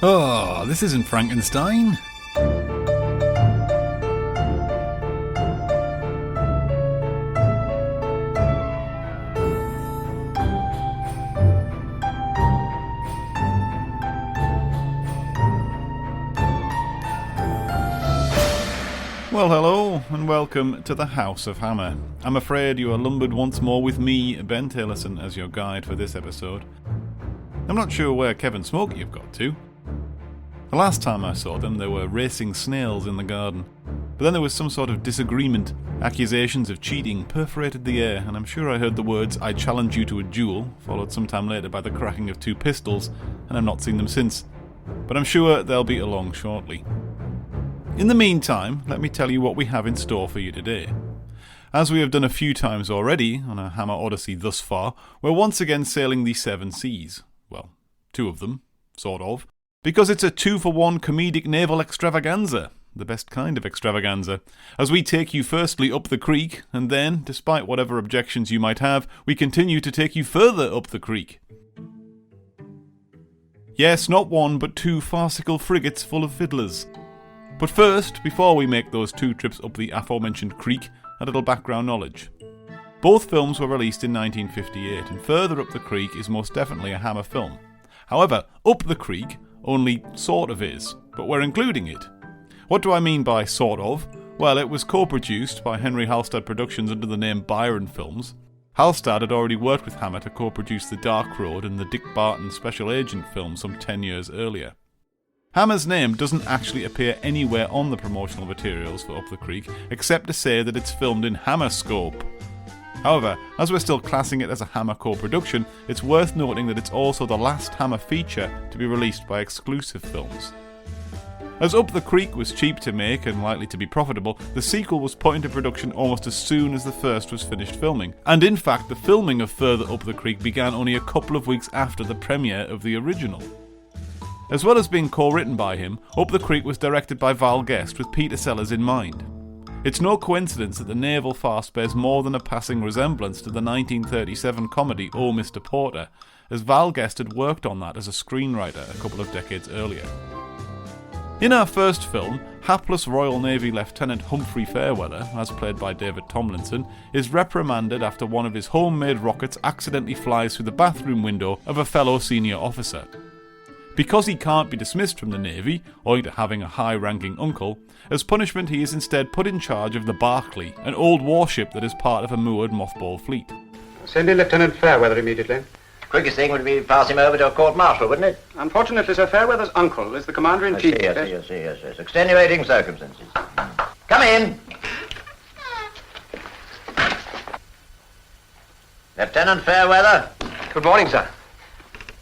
Oh, this isn't Frankenstein. Well, hello, and welcome to the House of Hammer. I'm afraid you are lumbered once more with me, Ben Taylorson, as your guide for this episode. I'm not sure where Kev and Smokey have got to. The last time I saw them, there were racing snails in the garden. But then there was some sort of disagreement. Accusations of cheating perforated the air, and I'm sure I heard the words, "I challenge you to a duel," followed sometime later by the cracking of two pistols, and I've not seen them since. But I'm sure they'll be along shortly. In the meantime, let me tell you what we have in store for you today. As we have done a few times already on a Hammer Odyssey thus far, we're once again sailing the seven seas. Well, two of them, sort of. Because it's a 2-for-1 comedic naval extravaganza. The best kind of extravaganza. As we take you firstly up the creek, and then, despite whatever objections you might have, we continue to take you further up the creek. Yes, not one, but two farcical frigates full of fiddlers. But first, before we make those two trips up the aforementioned creek, a little background knowledge. Both films were released in 1958, and Further Up the Creek is most definitely a Hammer film. However, Up the Creek only sort of is, but we're including it. What do I mean by sort of? Well, it was co-produced by Henry Halstead Productions under the name Byron Films. Halstead had already worked with Hammer to co-produce The Dark Road and the Dick Barton Special Agent film some 10 years earlier. Hammer's name doesn't actually appear anywhere on the promotional materials for Up the Creek, except to say that it's filmed in Hammerscope. However, as we're still classing it as a Hammer co-production, it's worth noting that it's also the last Hammer feature to be released by Exclusive Films. As Up the Creek was cheap to make and likely to be profitable, the sequel was put into production almost as soon as the first was finished filming. And in fact, the filming of Further Up the Creek began only a couple of weeks after the premiere of the original. As well as being co-written by him, Up the Creek was directed by Val Guest with Peter Sellers in mind. It's no coincidence that the naval farce bears more than a passing resemblance to the 1937 comedy Oh Mr. Porter, as Val Guest had worked on that as a screenwriter a couple of decades earlier. In our first film, hapless Royal Navy Lieutenant Humphrey Fairweather, as played by David Tomlinson, is reprimanded after one of his homemade rockets accidentally flies through the bathroom window of a fellow senior officer. Because he can't be dismissed from the Navy, owing to having a high-ranking uncle, as punishment he is instead put in charge of the Barclay, an old warship that is part of a moored mothball fleet. Send in Lieutenant Fairweather immediately. Quickest thing would be to pass him over to a court-martial, wouldn't it? Unfortunately, Sir Fairweather's uncle is the commander-in-chief. Yes. Extenuating circumstances. Come in. Lieutenant Fairweather. Good morning, sir.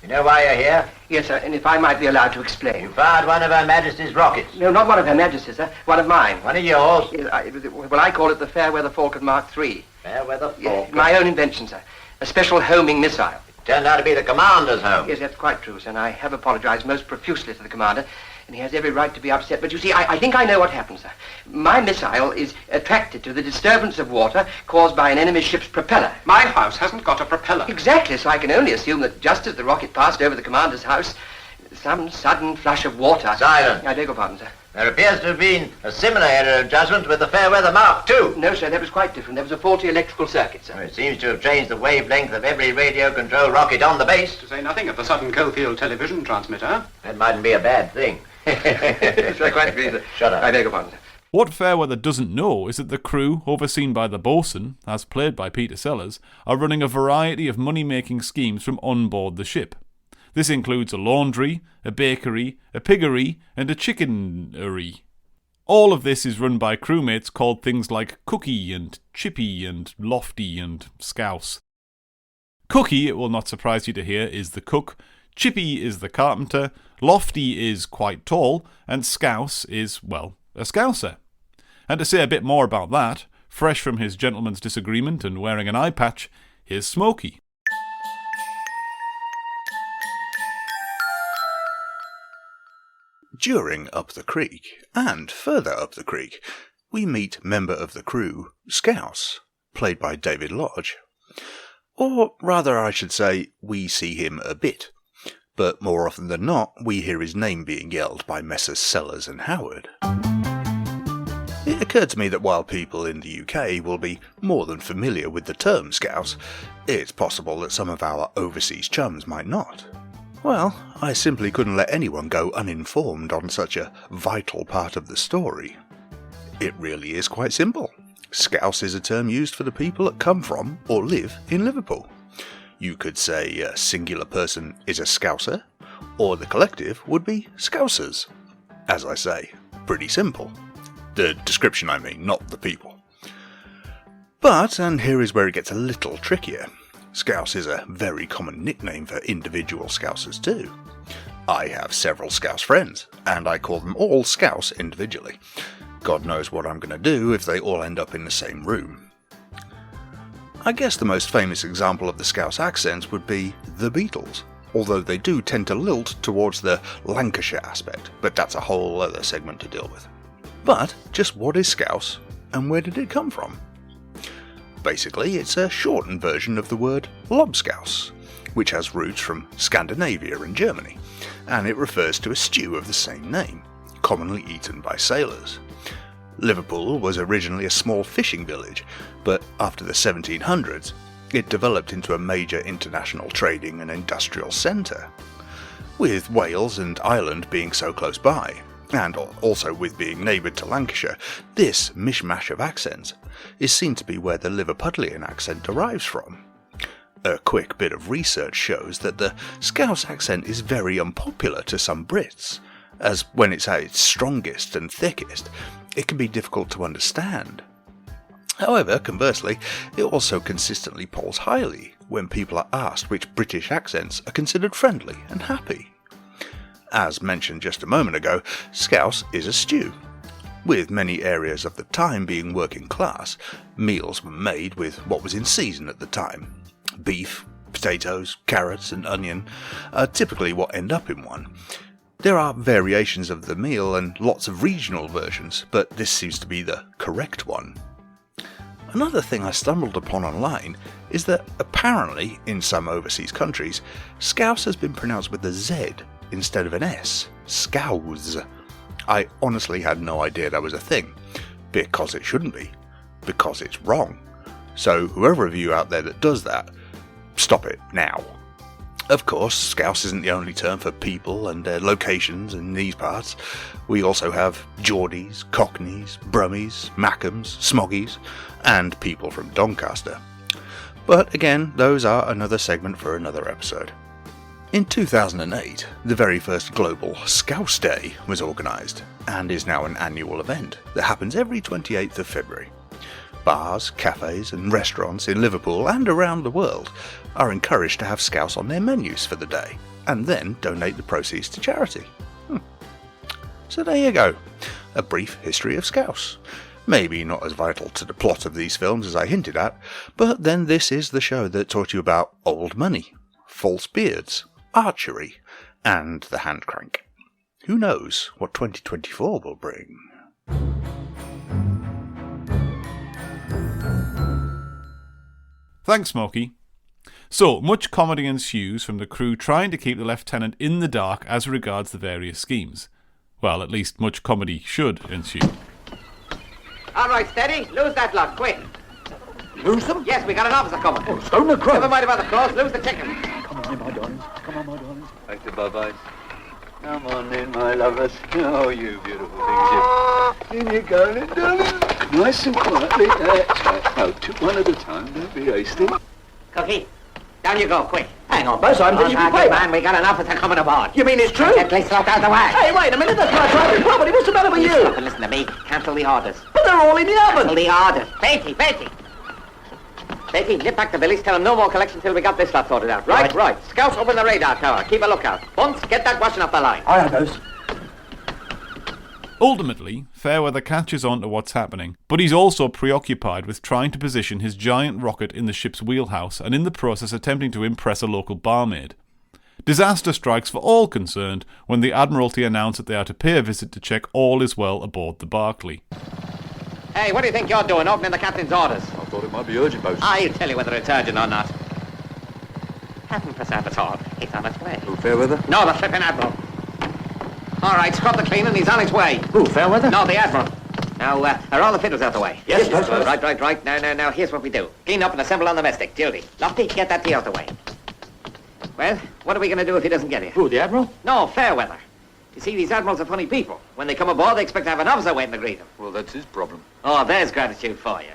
You know why you're here? Yes, sir, and if I might be allowed to explain. You fired one of Her Majesty's rockets. No, not one of Her Majesty's, sir. One of mine. One of yours? Yes, I call it the Fairweather Falcon Mark III. Fairweather Falcon? Yes, my own invention, sir. A special homing missile. It turned out to be the commander's home. Yes, that's quite true, sir, and I have apologized most profusely to the commander, and he has every right to be upset. But you see, I think I know what happened, sir. My missile is attracted to the disturbance of water caused by an enemy ship's propeller. My house hasn't got a propeller. Exactly, so I can only assume that just as the rocket passed over the commander's house, some sudden flush of water... Silence. I beg your pardon, sir. There appears to have been a similar error of judgment with the Fairweather Mark II. No, sir, that was quite different. There was a faulty electrical circuit, sir. Well, it seems to have changed the wavelength of every radio-controlled rocket on the base. To say nothing of the Sudden Coalfield television transmitter. That mightn't be a bad thing. Yes, I quite agree, sir. Shut up. I beg your pardon, sir. What Fairweather doesn't know is that the crew, overseen by the boatswain, as played by Peter Sellers, are running a variety of money-making schemes from on board the ship. This includes a laundry, a bakery, a piggery, and a chickenery. All of this is run by crewmates called things like Cookie and Chippy and Lofty and Scouse. Cookie, it will not surprise you to hear, is the cook, Chippy is the carpenter, Lofty is quite tall, and Scouse is, well, a Scouser. And to say a bit more about that, fresh from his gentleman's disagreement and wearing an eye patch, here's Smokey. During Up the Creek, and further up the creek, we meet member of the crew, Scouse, played by David Lodge. Or rather, I should say, we see him a bit. but more often than not, we hear his name being yelled by Messrs. Sellers and Howard. It occurred to me that while people in the UK will be more than familiar with the term Scouse, it's possible that some of our overseas chums might not. Well, I simply couldn't let anyone go uninformed on such a vital part of the story. It really is quite simple. Scouse is a term used for the people that come from or live in Liverpool. You could say a singular person is a Scouser, or the collective would be Scousers. As I say, pretty simple. The description I mean, not the people. But, and here is where it gets a little trickier, Scouse is a very common nickname for individual Scousers too. I have several Scouse friends, and I call them all Scouse individually. God knows what I'm going to do if they all end up in the same room. I guess the most famous example of the Scouse accents would be the Beatles, although they do tend to lilt towards the Lancashire aspect, but that's a whole other segment to deal with. But just what is Scouse, and where did it come from? Basically, it's a shortened version of the word lobscouse, which has roots from Scandinavia and Germany, and it refers to a stew of the same name, commonly eaten by sailors. Liverpool was originally a small fishing village, but after the 1700s, it developed into a major international trading and industrial centre. With Wales and Ireland being so close by, and also with being neighboured to Lancashire, this mishmash of accents is seen to be where the Liverpudlian accent derives from. A quick bit of research shows that the Scouse accent is very unpopular to some Brits, as when it's at its strongest and thickest, it can be difficult to understand. However, conversely, it also consistently polls highly when people are asked which British accents are considered friendly and happy. As mentioned just a moment ago, Scouse is a stew. With many areas of the time being working class, meals were made with what was in season at the time. Beef, potatoes, carrots and onion are typically what end up in one. There are variations of the meal and lots of regional versions, but this seems to be the correct one. Another thing I stumbled upon online is that apparently in some overseas countries, Scouse has been pronounced with a Z instead of an S. Scouse. I honestly had no idea that was a thing, because it shouldn't be, because it's wrong. So whoever of you out there that does that, stop it now. Of course, Scouse isn't the only term for people and their locations in these parts. We also have Geordies, Cockneys, Brummies, Mackhams, Smoggies, and people from Doncaster. But again, those are another segment for another episode. In 2008, the very first global Scouse Day was organised, and is now an annual event that happens every 28th of February. Bars, cafes and restaurants in Liverpool and around the world are encouraged to have Scouse on their menus for the day, and then donate the proceeds to charity. So there you go, a brief history of Scouse. Maybe not as vital to the plot of these films as I hinted at, but then this is the show that taught you about old money, false beards, archery, and the hand crank. Who knows what 2024 will bring? Thanks, Smokey. So, much comedy ensues from the crew trying to keep the lieutenant in the dark as regards the various schemes. Well, at least much comedy should ensue. All right, steady. Lose that lot, quick. Lose them? Yes, we got an officer coming. Oh, stone the crow. Never mind about the cross. Lose the chicken. Come on in, my darlings. Come on, my darlings. Back to Bye-Bye. Come on in, my lovers. Oh, you beautiful things, you. In you go, then, darling. Nice and quietly. That's right. No, one at a time. Don't be hasty. Cookie, down you go, quick. Hang on, Buzz, I'm thinking you play. Man, we got an officer coming aboard. You mean it's true? Gently slot out the way. Hey, wait a minute, that's my private property. What's the matter with you? Stop and listen to me. Cancel the orders. But they're all in the oven. Cancel the orders. Betty. Betty, nip back the billies. Tell them no more collection till we got this lot sorted out. Right. Scouts, open the radar tower. Keep a lookout. Bunce, get that washing off the line. Aye, Buzz. Ultimately, Fairweather catches on to what's happening, but he's also preoccupied with trying to position his giant rocket in the ship's wheelhouse and in the process attempting to impress a local barmaid. Disaster strikes for all concerned when the Admiralty announce that they are to pay a visit to check all is well aboard the Barclay. Hey, what do you think you're doing, opening the captain's orders? I thought it might be urgent, boss. I'll tell you whether it's urgent or not. Haven't preserved at all. He's on his way. Who, Fairweather? No, the flipping Admiral. All right, scrub the cleaning, he's on his way. Who, Fairweather? No, the Admiral. Now, are all the fiddles out the way? Yes, sir. Right. Now, here's what we do. Clean up and assemble on the mess deck. Duty. Lofty, get that tea out the way. Well, what are we going to do if he doesn't get here? Who, the Admiral? No, Fairweather. You see, these admirals are funny people. When they come aboard, they expect to have an officer waiting to greet them. Well, that's his problem. Oh, there's gratitude for you.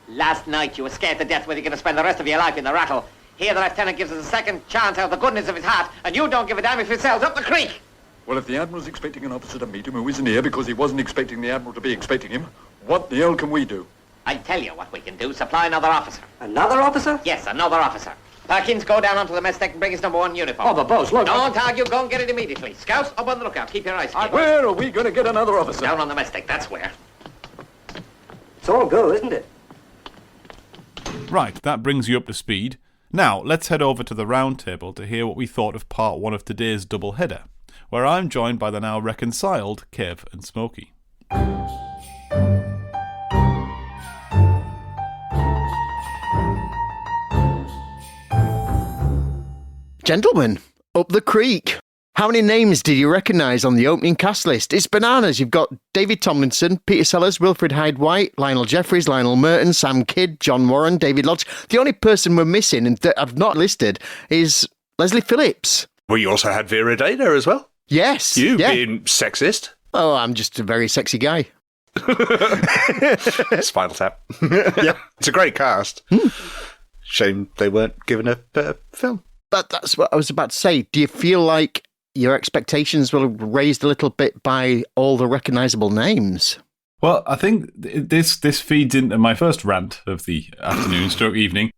Last night, you were scared to death whether you're going to spend the rest of your life in the rattle. Here, the lieutenant gives us a second chance out of the goodness of his heart, and you don't give a damn if he sails up the creek. Well, if the Admiral's expecting an officer to meet him who isn't here because he wasn't expecting the Admiral to be expecting him, what the hell can we do? I'll tell you what we can do. Supply another officer. Another officer? Yes, another officer. Perkins, go down onto the mess deck and bring his #1 uniform. Oh, but boss, look. Don't argue. Go and get it immediately. Scouts, up on the lookout. Keep your eyes peeled. Where are we going to get another officer? Down on the mess deck, that's where. It's all go, isn't it? Right, that brings you up to speed. Now, let's head over to the round table to hear what we thought of part 1 of today's double header, where I'm joined by the now reconciled Kev and Smokey. Gentlemen, up the creek. How many names did you recognise on the opening cast list? It's bananas. You've got David Tomlinson, Peter Sellers, Wilfred Hyde-White, Lionel Jeffries, Lionel Merton, Sam Kidd, John Warren, David Lodge. The only person we're missing and that I've not listed is Leslie Phillips. Well, you also had Vera Day there as well. Yes. You being sexist. Oh, I'm just a very sexy guy. Spinal Tap. Yeah, it's a great cast. Shame they weren't given a film. But that's what I was about to say. Do you feel like your expectations were raised a little bit by all the recognisable names? Well, I think this feeds into my first rant of the afternoon stroke evening,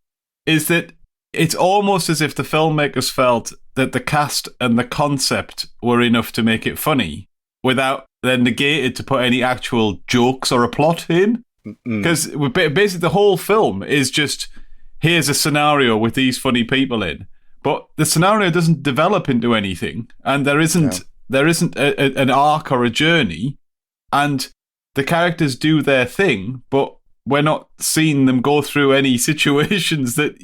is that it's almost as if the filmmakers felt that the cast and the concept were enough to make it funny without then negated to put any actual jokes or a plot in. Because basically the whole film is just, here's a scenario with these funny people in. But the scenario doesn't develop into anything, and there isn't an arc or a journey, and the characters do their thing, but we're not seeing them go through any situations that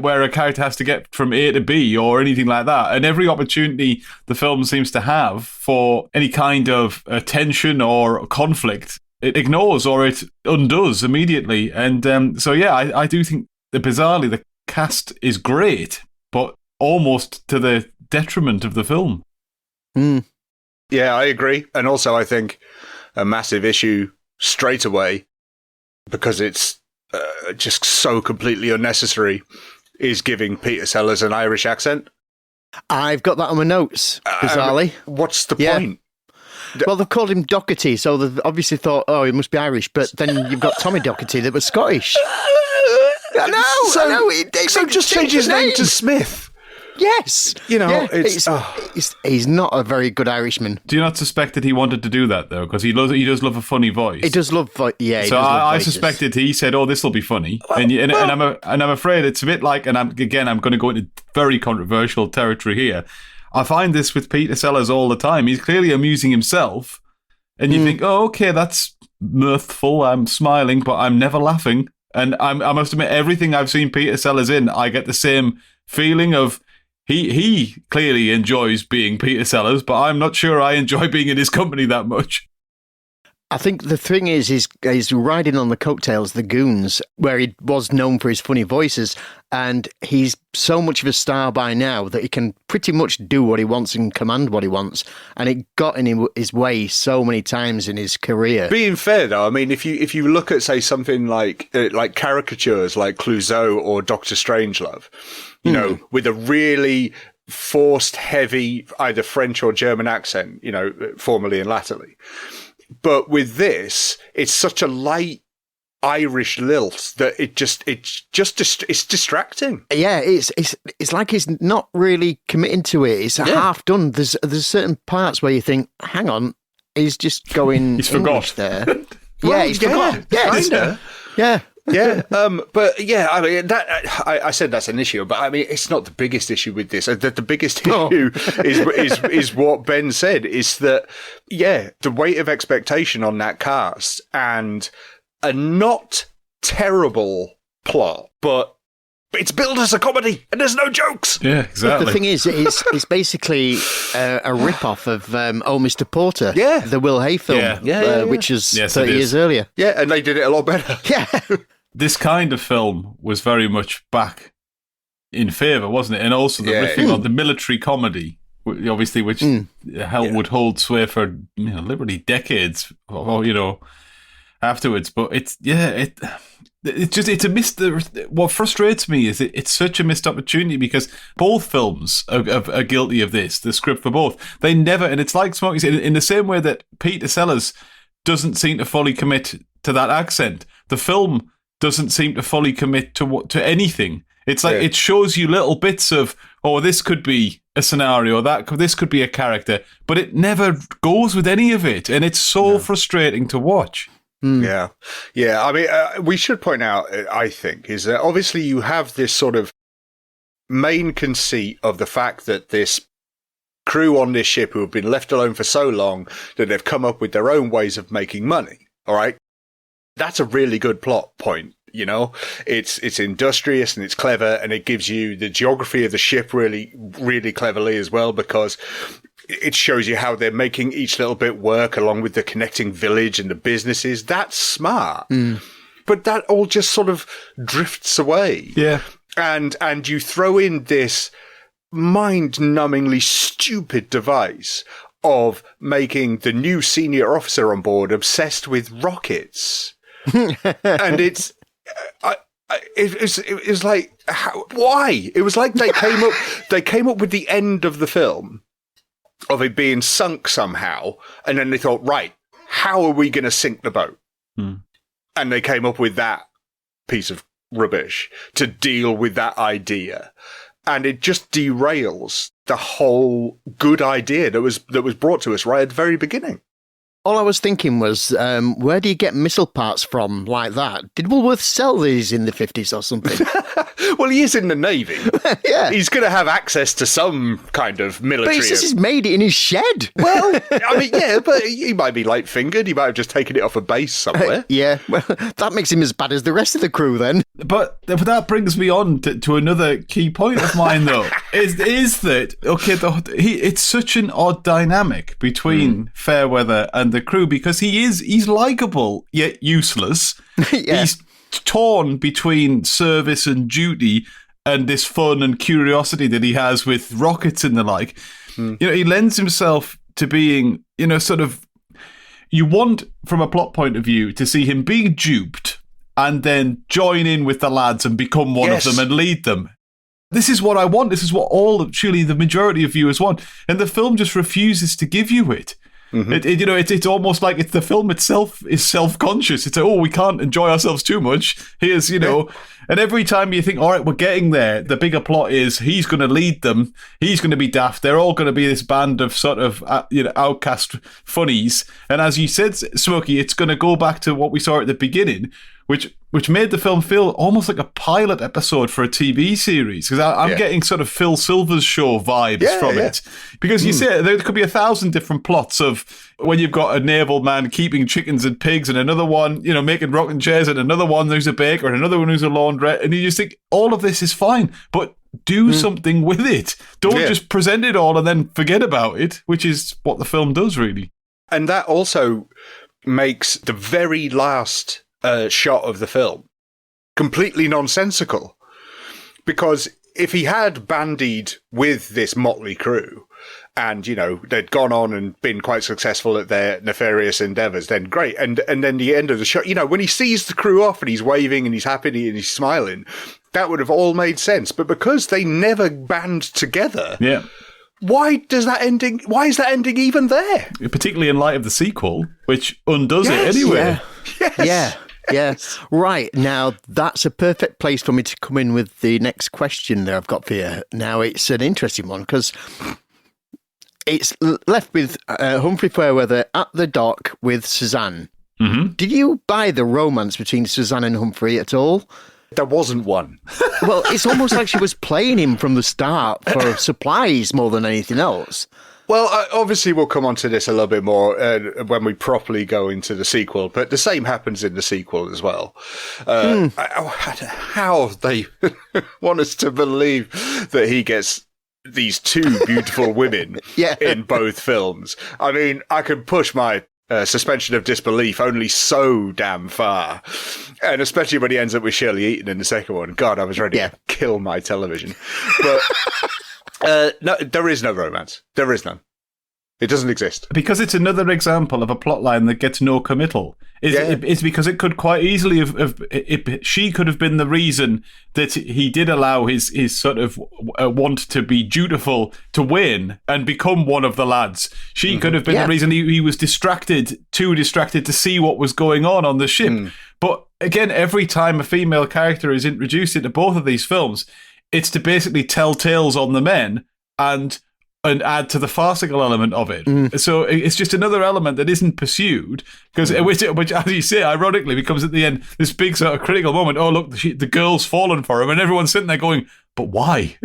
where a character has to get from A to B or anything like that. And every opportunity the film seems to have for any kind of tension or conflict, it ignores or it undoes immediately. And I do think that bizarrely the cast is great, but almost to the detriment of the film. Yeah, I agree. And also I think a massive issue straight away, because it's just so completely unnecessary, is giving Peter Sellers an Irish accent. I've got that on my notes, bizarrely. What's the point? Well, they've called him Doherty, so they've obviously thought, oh, he must be Irish, but then you've got Tommy Doherty that was Scottish. I know. So just change his name to Smith. Yes. He's not a very good Irishman. Do you not suspect that he wanted to do that, though? Because he does love a funny voice. He does love So I suspected he said, oh, this will be funny. And I'm afraid it's a bit like, and I'm going to go into very controversial territory here. I find this with Peter Sellers all the time. He's clearly amusing himself. And you think, oh, okay, that's mirthful. I'm smiling, but I'm never laughing. And I must admit, everything I've seen Peter Sellers in, I get the same feeling of he clearly enjoys being Peter Sellers, but I'm not sure I enjoy being in his company that much. I think the thing is he's riding on the coattails, the Goons, where he was known for his funny voices, and he's so much of a star by now that he can pretty much do what he wants and command what he wants, and it got in his way so many times in his career. Being fair, though, I mean, if you look at, say, something like caricatures like Clouseau or Dr. Strangelove, you know, with a really forced, heavy, either French or German accent, you know, formerly and latterly. But with this, it's such a light Irish lilt that it's distracting. Yeah, it's like he's not really committing to it. It's half done. There's certain parts where you think, hang on, he's just going he's English forgot. there. He's forgot. Kinda. Yeah. Yeah, but yeah, I mean that I said that's an issue, but I mean it's not the biggest issue with this. The biggest issue is what Ben said, is that the weight of expectation on that cast and a not terrible plot, but it's billed as a comedy and there's no jokes. Yeah, exactly. The thing is, it's basically a rip-off of Oh, Mr. Porter, the Will Hay film, which was 30 years earlier. Yeah, and they did it a lot better. Yeah. This kind of film was very much back in favour, wasn't it? And also the riffing on the military comedy, obviously, which would hold sway for literally decades, or afterwards. But it's a missed. What frustrates me is it's such a missed opportunity, because both films are guilty of this. The script for both, they never, and it's like Smokey said, in the same way that Peter Sellers doesn't seem to fully commit to that accent, the film doesn't seem to fully commit to anything. It's like it shows you little bits of, this could be a scenario, this could be a character, but it never goes with any of it, and it's so frustrating to watch. Yeah. I mean, we should point out, I think, is that obviously you have this sort of main conceit of the fact that this crew on this ship who have been left alone for so long that they've come up with their own ways of making money. All right. That's a really good plot point. It's industrious and it's clever, and it gives you the geography of the ship really, really cleverly as well, because it shows you how they're making each little bit work along with the connecting village and the businesses. That's smart. But that all just sort of drifts away. Yeah. And you throw in this mind-numbingly stupid device of making the new senior officer on board obsessed with rockets. And it was like, why? It was like they came up with the end of the film of it being sunk somehow, and then they thought, right, how are we going to sink the boat? And they came up with that piece of rubbish to deal with that idea, and it just derails the whole good idea that was brought to us right at the very beginning. All I was thinking was, where do you get missile parts from like that? Did Woolworth sell these in the 50s or something? Well, he is in the Navy. Yeah. He's going to have access to some kind of military... But he says he's made it in his shed. Well, I mean, yeah, but he might be light-fingered. He might have just taken it off a base somewhere. Yeah, well, that makes him as bad as the rest of the crew then. But that brings me on to another key point of mine, though, is that, it's such an odd dynamic between Fairweather and the crew, because he's likeable yet useless. He's torn between service and duty and this fun and curiosity that he has with rockets and the like. He lends himself to being, sort of, you want, from a plot point of view, to see him being duped and then join in with the lads and become one of them and lead them. This is what I want. This is what surely the majority of viewers want. And the film just refuses to give you it. It's almost like the film itself is self-conscious. It's we can't enjoy ourselves too much. Here's, and every time you think, all right, we're getting there, the bigger plot is he's going to lead them. He's going to be daft. They're all going to be this band of sort of, outcast funnies. And as you said, Smokey, it's going to go back to what we saw at the beginning, which made the film feel almost like a pilot episode for a TV series, because I'm getting sort of Phil Silver's show vibes from it. Because you say there could be 1,000 different plots of when you've got a naval man keeping chickens and pigs, and another one, making rocking chairs, and another one who's a baker, and another one who's a laundrette, and you just think all of this is fine, but do something with it. Don't just present it all and then forget about it, which is what the film does, really. And that also makes the very last shot of the film completely nonsensical, because if he had bandied with this motley crew and they'd gone on and been quite successful at their nefarious endeavors, then great. And then the end of the shot, when he sees the crew off and he's waving and he's happy and he's smiling, that would have all made sense. But because they never band together, why is that ending even there? Particularly in light of the sequel, which undoes it anyway. Yeah. Right. Now, that's a perfect place for me to come in with the next question that I've got for you. Now, it's an interesting one, because it's left with Humphrey Fairweather at the dock with Suzanne. Did you buy the romance between Suzanne and Humphrey at all? There wasn't one. Well, it's almost like she was playing him from the start for supplies more than anything else. Well, obviously we'll come on to this a little bit more when we properly go into the sequel, but the same happens in the sequel as well. How they want us to believe that he gets these two beautiful women in both films. I mean, I could push my suspension of disbelief only so damn far. And especially when he ends up with Shirley Eaton in the second one. God, I was ready to kill my television. But no, there is no romance. There is none. It doesn't exist. Because it's another example of a plotline that gets no committal. It's because it could quite easily she could have been the reason that he did allow his sort of want to be dutiful to win and become one of the lads. She could have been the reason he was too distracted to see what was going on the ship. But again, every time a female character is introduced into both of these films, it's to basically tell tales on the men and add to the farcical element of it. So it's just another element that isn't pursued, because which, as you say, ironically becomes at the end this big sort of critical moment. Oh, look, the girl's fallen for him, and everyone's sitting there going, but why?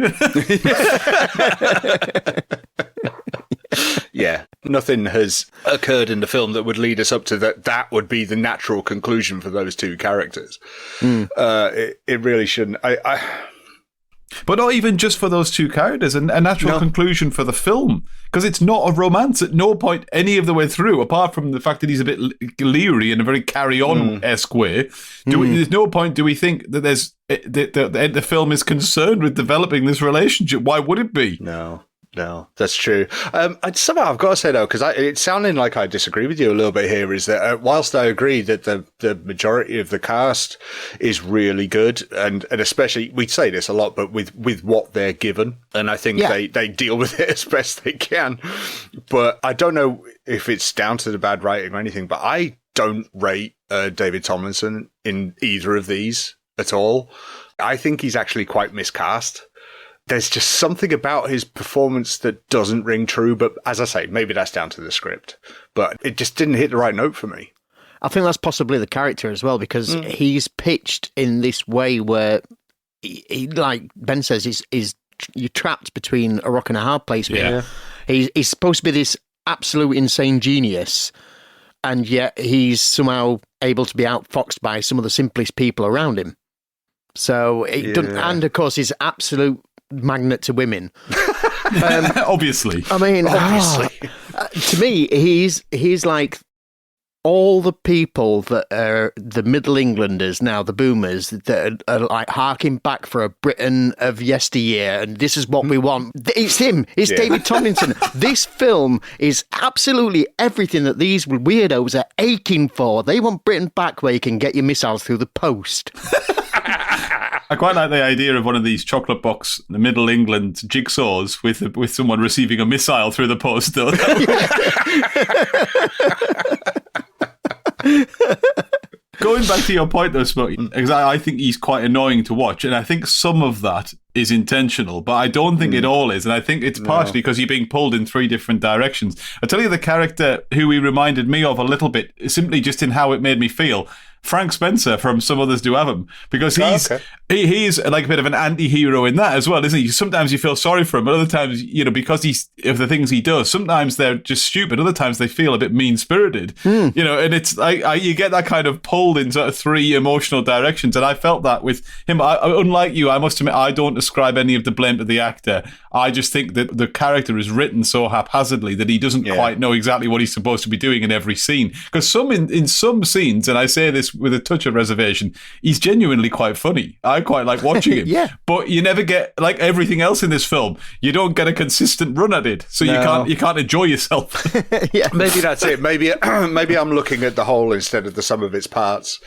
Yeah, nothing has occurred in the film that would lead us up to that would be the natural conclusion for those two characters. It really shouldn't. But not even just for those two characters, a natural conclusion for the film, because it's not a romance at no point any of the way through, apart from the fact that he's a bit leery in a very carry-on-esque way. There's no point do we think that the film is concerned with developing this relationship. Why would it be? No, that's true. Somehow I've got to say, though, because it's sounding like I disagree with you a little bit here, is that whilst I agree that the majority of the cast is really good, and especially, we say this a lot, but with what they're given, and I think they deal with it as best they can. But I don't know if it's down to the bad writing or anything, but I don't rate David Tomlinson in either of these at all. I think he's actually quite miscast. There's just something about his performance that doesn't ring true, but as I say, maybe that's down to the script. But it just didn't hit the right note for me. I think that's possibly the character as well, because he's pitched in this way where, he like Ben says, you're trapped between a rock and a hard place. He's supposed to be this absolute insane genius, and yet he's somehow able to be outfoxed by some of the simplest people around him. So it doesn't, and of course, he's absolute magnet to women. Obviously. I mean, to me, he's like all the people that are the Middle Englanders now, the boomers, that are like harking back for a Britain of yesteryear, and this is what we want. It's him. It's David Tomlinson. This film is absolutely everything that these weirdos are aching for. They want Britain back where you can get your missiles through the post. I quite like the idea of one of these chocolate box, the Middle England jigsaws with someone receiving a missile through the post, though. Going back to your point, though, Smokey, because I think he's quite annoying to watch, and I think some of that is intentional, but I don't think it all is, and I think it's partially because you're being pulled in three different directions. I'll tell you the character who he reminded me of a little bit, simply just in how it made me feel. Frank Spencer from Some Others Do Have 'Em, because he's like a bit of an anti-hero in that as well, isn't he? Sometimes you feel sorry for him, but other times, because of the things he does, sometimes they're just stupid, other times they feel a bit mean-spirited, and it's like you get that kind of pulled in sort of three emotional directions, and I felt that with him. Unlike you, I must admit, I don't ascribe any of the blame to the actor. I just think that the character is written so haphazardly that he doesn't quite know exactly what he's supposed to be doing in every scene, because in some scenes, and I say this with a touch of reservation, he's genuinely quite funny. I quite like watching him. But you never get, like everything else in this film, you don't get a consistent run at it, so you can't enjoy yourself. Maybe that's it. Maybe I'm looking at the whole instead of the sum of its parts.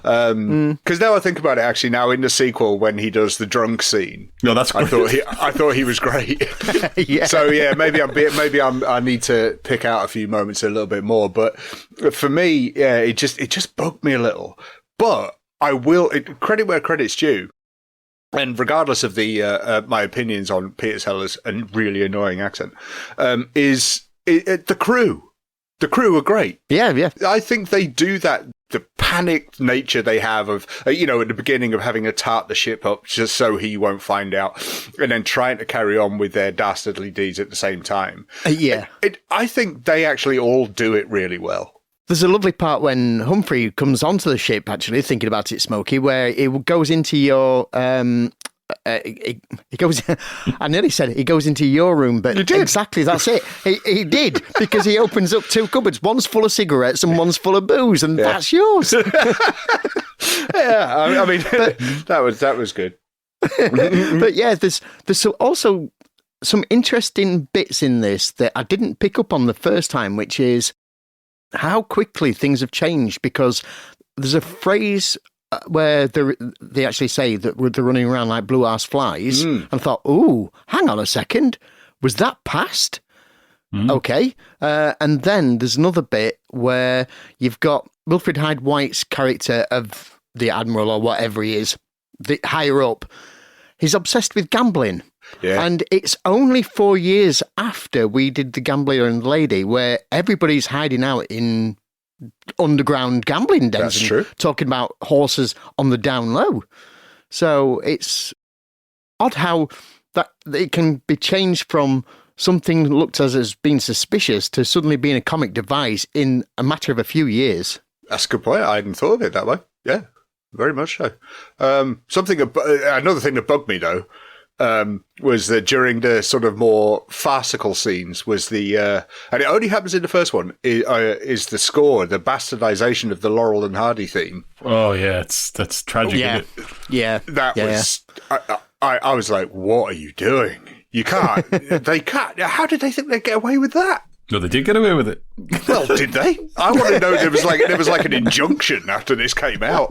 Because now I think about it, actually, now in the sequel when he does the drunk scene, that's great. I thought he was great. So maybe I need to pick out a few moments a little bit more. But for me, it just bugged me a little. But I will credit where credit's due, and regardless of the my opinions on Peter Sellers' really annoying accent, is the crew. The crew are great. Yeah. I think they do that the panicked nature they have of, at the beginning of having to tart the ship up just so he won't find out, and then trying to carry on with their dastardly deeds at the same time. I think they actually all do it really well. There's a lovely part when Humphrey comes onto the ship, actually, thinking about it, Smokey, where it goes into your... he goes. I nearly said it. He goes into your room, but exactly that's it. He did, because he opens up two cupboards. One's full of cigarettes and one's full of booze, and that's yours. I mean, that was good. But yeah, there's also some interesting bits in this that I didn't pick up on the first time, which is how quickly things have changed. Because there's a phrase where they actually say that they're running around like blue-ass flies. And I thought, ooh, hang on a second. Was that past? Okay. And then there's another bit where you've got Wilfrid Hyde-White's character of the Admiral or whatever he is, the higher up. He's obsessed with gambling. Yeah. And it's only 4 years after we did The Gambler and the Lady where everybody's hiding out in underground gambling dens. That's true. Talking about horses on the down low. So it's odd how that it can be changed from something looked as being suspicious to suddenly being a comic device in a matter of a few years. That's a good point. I hadn't thought of it that way. Yeah, very much so. Another thing that bugged me, though, was that during the sort of more farcical scenes was and it only happens in the first one, is the score, the bastardization of the Laurel and Hardy theme. Oh, yeah, that's tragic, isn't it? Yeah. I was like, what are you doing? You can't. They can't. How did they think they'd get away with that? No, they did get away with it. Well, did they? I want to know there was like an injunction after this came out.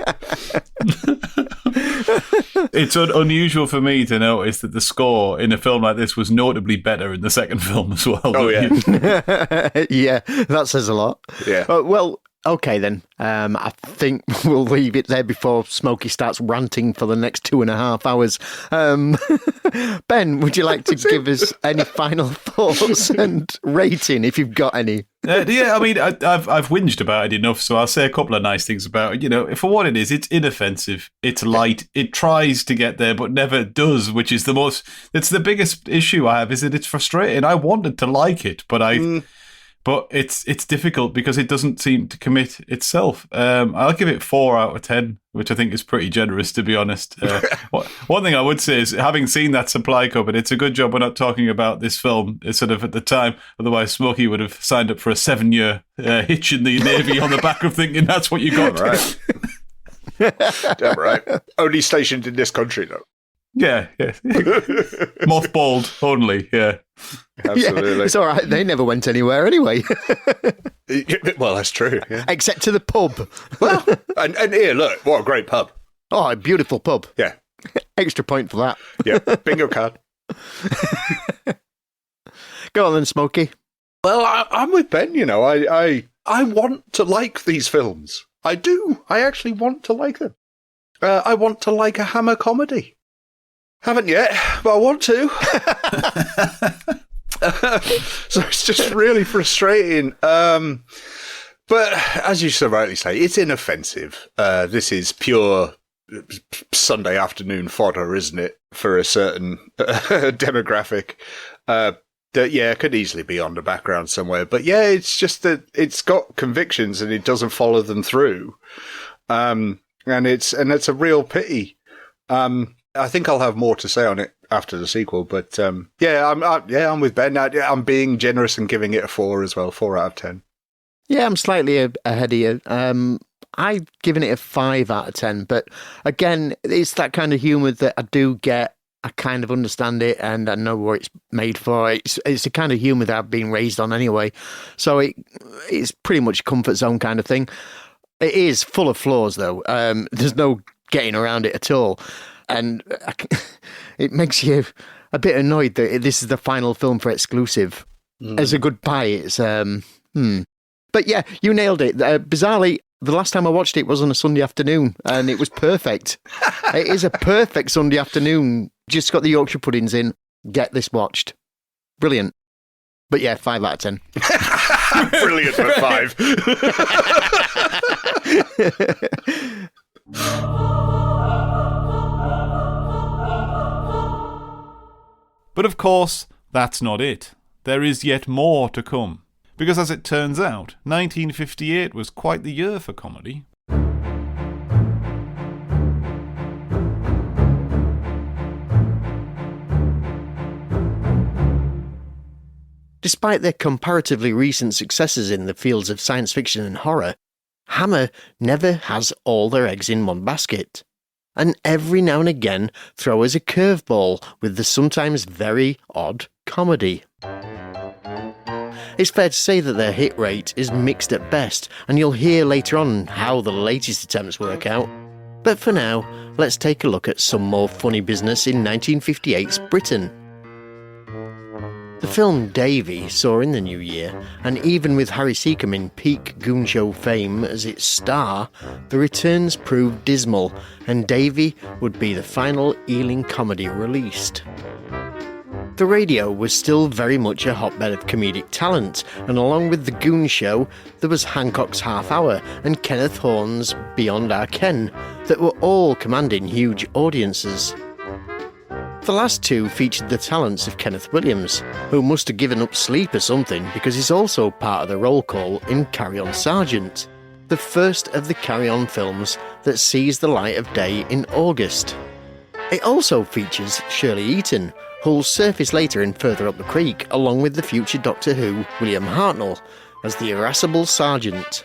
It's unusual for me to notice that the score in a film like this was notably better in the second film as well. Oh, yeah. Yeah, that says a lot. Yeah. Well, okay then. I think we'll leave it there before Smokey starts ranting for the next 2.5 hours. Ben, would you like to give us any final thoughts and rating if you've got any? Yeah, I mean, I've whinged about it enough, so I'll say a couple of nice things about it. For what it is, it's inoffensive, it's light, it tries to get there, but never does, which is it's the biggest issue I have, is that it's frustrating. I wanted to like it, but But it's difficult because it doesn't seem to commit itself. I'll give it 4 out of 10, which I think is pretty generous, to be honest. One thing I would say is, having seen that supply cupboard, it's a good job we're not talking about this film sort of at the time. Otherwise, Smokey would have signed up for a 7-year hitch in the Navy on the back of thinking that's what you got. Right. Damn right. Only stationed in this country, though. Yeah. Mothballed only, yeah. Absolutely. Yeah, it's all right. They never went anywhere anyway. Well, that's true. Yeah. Except to the pub. Well, and here, look, what a great pub. Oh, a beautiful pub. Yeah. Extra point for that. Yeah, bingo card. Go on then, Smokey. Well, I'm with Ben, I want to like these films. I do. I actually want to like them. I want to like a Hammer comedy. Haven't yet, but I want to. So it's just really frustrating. But as you so rightly say, it's inoffensive. This is pure Sunday afternoon fodder, isn't it, for a certain demographic that, could easily be on the background somewhere. But yeah, it's just that it's got convictions and it doesn't follow them through. And it's a real pity. I think I'll have more to say on it after the sequel, but I'm with Ben. I'm being generous and giving it a 4 as well, 4 out of 10. Yeah, I'm slightly ahead of you. I've given it a 5 out of 10, but again, it's that kind of humour that I do get. I kind of understand it, and I know what it's made for. It's the kind of humour that I've been raised on anyway, so it's pretty much a comfort zone kind of thing. It is full of flaws, though. There's no getting around it at all. And it makes you a bit annoyed that this is the final film for exclusive. As a goodbye, it's... But yeah, you nailed it. Bizarrely, the last time I watched it was on a Sunday afternoon, and it was perfect. It is a perfect Sunday afternoon. Just got the Yorkshire puddings in. Get this watched. Brilliant. But yeah, 5 out of 10. Brilliant, but 5. But of course, that's not it. There is yet more to come. Because as it turns out, 1958 was quite the year for comedy. Despite their comparatively recent successes in the fields of science fiction and horror, Hammer never has all their eggs in one basket, and every now and again throw us a curveball with the sometimes very odd comedy. It's fair to say that their hit rate is mixed at best, and you'll hear later on how the latest attempts work out. But for now, let's take a look at some more funny business in 1958's Britain. The film Davy saw in the new year, and even with Harry Seacombe in peak Goon Show fame as its star, the returns proved dismal, and Davy would be the final Ealing comedy released. The radio was still very much a hotbed of comedic talent, and along with the Goon Show, there was Hancock's Half Hour and Kenneth Horne's Beyond Our Ken, that were all commanding huge audiences. The last two featured the talents of Kenneth Williams, who must have given up sleep or something because he's also part of the roll call in Carry On Sergeant, the first of the Carry On films that sees the light of day in August. It also features Shirley Eaton, who'll surface later in Further Up the Creek, along with the future Doctor Who William Hartnell as the irascible sergeant.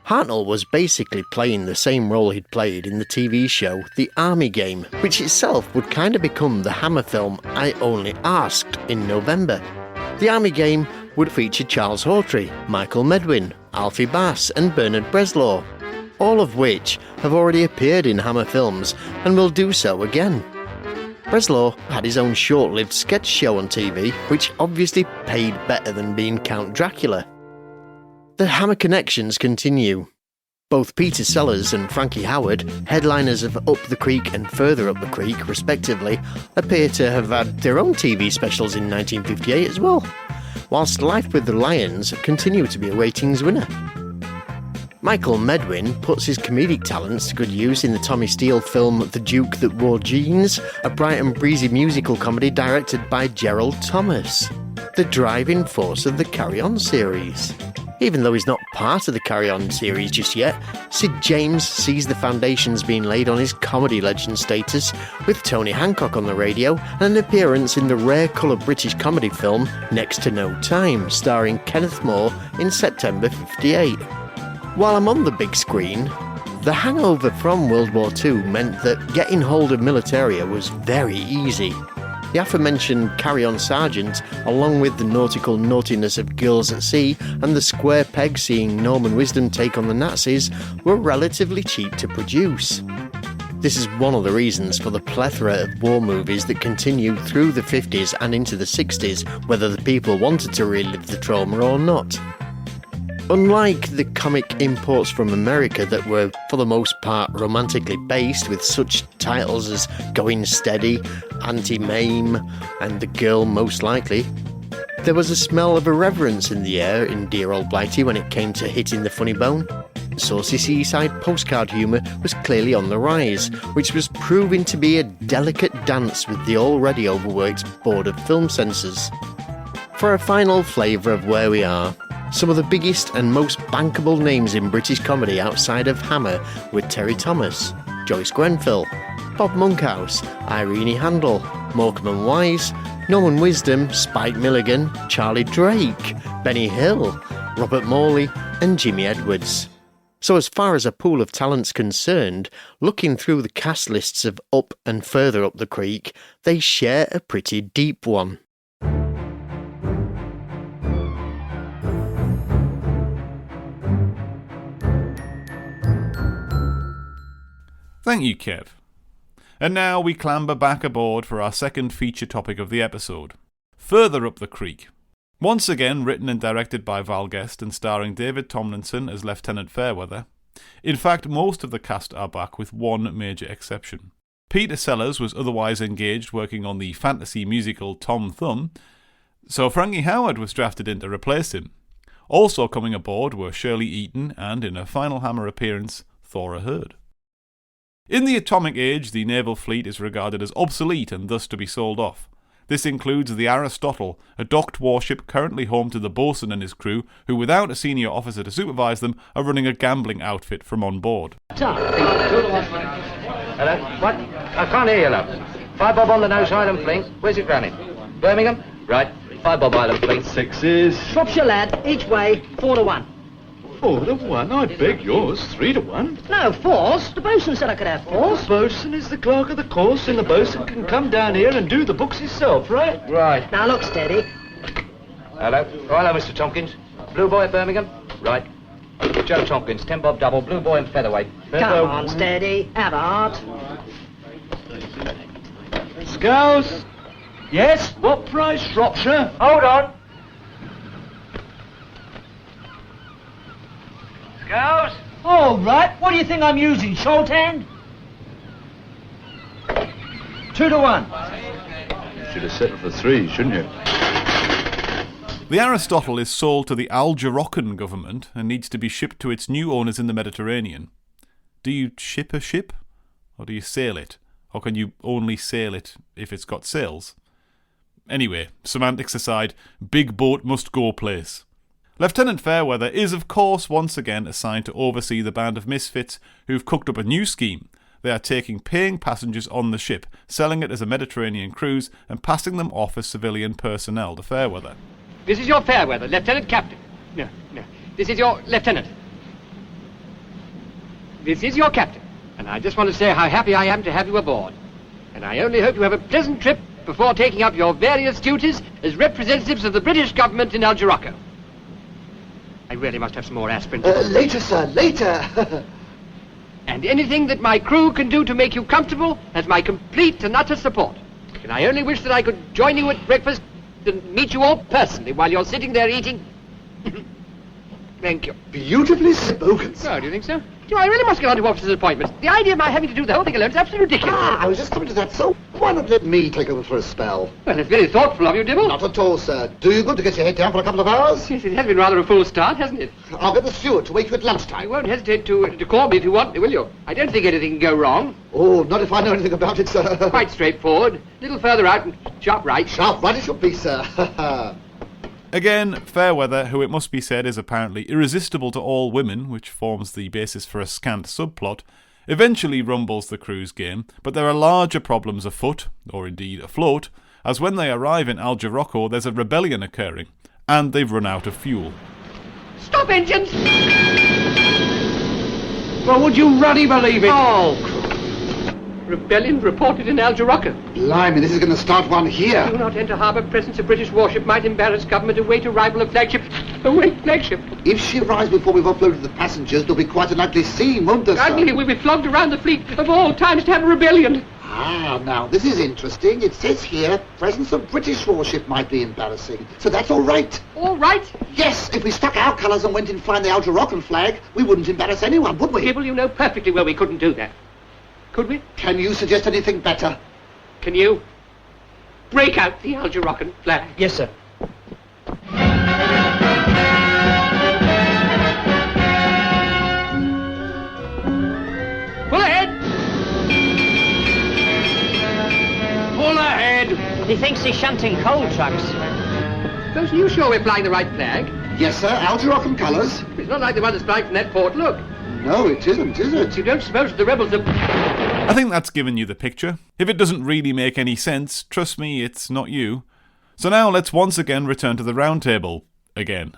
Hartnell was basically playing the same role he'd played in the TV show The Army Game, which itself would kind of become the Hammer film I Only Asked in November. The Army Game would feature Charles Hawtrey, Michael Medwin, Alfie Bass and Bernard Bresslaw, all of which have already appeared in Hammer films and will do so again. Bresslaw had his own short-lived sketch show on TV, which obviously paid better than being Count Dracula. The Hammer connections continue. Both Peter Sellers and Frankie Howard, headliners of Up the Creek and Further Up the Creek, respectively, appear to have had their own TV specials in 1958 as well, whilst Life with the Lions continued to be a ratings winner. Michael Medwin puts his comedic talents to good use in the Tommy Steele film The Duke That Wore Jeans, a bright and breezy musical comedy directed by Gerald Thomas, the driving force of the Carry On series. Even though he's not part of the Carry On series just yet, Sid James sees the foundations being laid on his comedy legend status, with Tony Hancock on the radio and an appearance in the rare colour British comedy film Next to No Time, starring Kenneth More in September '58. While I'm on the big screen, the hangover from World War II meant that getting hold of militaria was very easy. The aforementioned Carry On Sergeant, along with the nautical naughtiness of Girls at Sea and the square peg seeing Norman Wisdom take on the Nazis, were relatively cheap to produce. This is one of the reasons for the plethora of war movies that continued through the 50s and into the 60s, whether the people wanted to relive the trauma or not. Unlike the comic imports from America that were, for the most part, romantically based, with such titles as Going Steady, Anti-Mame, and The Girl Most Likely, there was a smell of irreverence in the air in Dear Old Blighty when it came to hitting the funny bone. Saucy seaside postcard humour was clearly on the rise, which was proving to be a delicate dance with the already overworked Board of Film Censors. For a final flavour of where we are, some of the biggest and most bankable names in British comedy outside of Hammer were Terry Thomas, Joyce Grenfell, Bob Monkhouse, Irene Handel, Morecambe and Wise, Norman Wisdom, Spike Milligan, Charlie Drake, Benny Hill, Robert Morley and Jimmy Edwards. So as far as a pool of talent's concerned, looking through the cast lists of Up and Further Up the Creek, they share a pretty deep one. Thank you, Kev. And now we clamber back aboard for our second feature topic of the episode, Further Up the Creek. Once again written and directed by Val Guest and starring David Tomlinson as Lieutenant Fairweather. In fact, most of the cast are back with one major exception. Peter Sellers was otherwise engaged working on the fantasy musical Tom Thumb, so Frankie Howard was drafted in to replace him. Also coming aboard were Shirley Eaton and, in her final Hammer appearance, Thora Hird. In the atomic age, the naval fleet is regarded as obsolete and thus to be sold off. This includes the Aristotle, a docked warship currently home to the bosun and his crew, who without a senior officer to supervise them are running a gambling outfit from on board. Hello? What? I can't hear you, love. 5 bob on the nose, Island Fling. Where's it running? Birmingham? Right. 5 bob Island Fling. 6s. Shropshire lad, each way, 4 to 1. 4 to 1? I beg yours. 3 to 1. No, 4s. The bosun said I could have 4s. The bosun is the clerk of the course, and the bosun can come down here and do the books himself, right? Right. Now look steady. Hello? Oh, hello, Mr. Tompkins. Blue boy at Birmingham? Right. Joe Tompkins, 10 bob double, blue boy and featherweight. Come on, steady. Have a heart. Scouse? Yes? What price, Shropshire? Hold on. Scouse? All right. What do you think I'm using, shorthand? 2 to 1. Should have settled for 3, shouldn't you? The Aristotle is sold to the Algeroccan government and needs to be shipped to its new owners in the Mediterranean. Do you ship a ship? Or do you sail it? Or can you only sail it if it's got sails? Anyway, semantics aside, big boat must go place. Lieutenant Fairweather is, of course, once again assigned to oversee the band of misfits who've cooked up a new scheme. They are taking paying passengers on the ship, selling it as a Mediterranean cruise, and passing them off as civilian personnel to Fairweather. This is your Fairweather, Lieutenant Captain. No. This is your Lieutenant. This is your Captain. And I just want to say how happy I am to have you aboard. And I only hope you have a pleasant trip before taking up your various duties as representatives of the British government in Algerocco. I really must have some more aspirin. Later, sir, later. And anything that my crew can do to make you comfortable has my complete and utter support. And I only wish that I could join you at breakfast and meet you all personally while you're sitting there eating. Thank you. Beautifully spoken, sir. Oh, do you think so? You know, I really must get on to officer's appointments. The idea of my having to do the whole thing alone is absolutely ridiculous. I was just coming to that, so why not let me take over for a spell? Well, it's very thoughtful of you, Dibble. Not at all, sir. Do you good to get your head down for a couple of hours? Yes, it has been rather a full start, hasn't it? I'll get the steward to wake you at I lunchtime. won't hesitate to call me if you want me, will you? I don't think anything can go wrong. Oh, not if I know anything about it, sir. Quite straightforward. A little further out and sharp right. Sharp right it should be, sir. Again, Fairweather, who it must be said is apparently irresistible to all women, which forms the basis for a scant subplot, eventually rumbles the crew's game, but there are larger problems afoot, or indeed afloat, as when they arrive in Algerocco there's a rebellion occurring, and they've run out of fuel. Stop engines! Well, would you ruddy believe it? Oh, rebellion reported in Algerocco. Blimey, this is going to start one here. Do not enter harbour. Presence of British warship might embarrass government. Await arrival of flagship. Await flagship. If she arrives before we've uploaded the passengers, there'll be quite an ugly scene, won't there, sir? Ugly, we'll be flogged around the fleet of all times to have a rebellion. Ah, now, this is interesting. It says here, presence of British warship might be embarrassing. So that's all right. All right. Yes, if we stuck our colours and went in flying the Algeroccan flag, we wouldn't embarrass anyone, would we? Dibble, you know perfectly well we couldn't do that. Could we? Can you suggest anything better? Can you break out the Algeroccan flag? Yes, sir. Pull ahead! Pull ahead! He thinks he's shunting coal trucks. Are you sure we're flying the right flag? Yes, sir. Algeroccan colours. It's not like the one that's flying from that port. Look. No, it isn't, is it? You don't suppose the rebels have... I think that's given you the picture. If it doesn't really make any sense, trust me, it's not you. So now let's once again return to the round table. Again.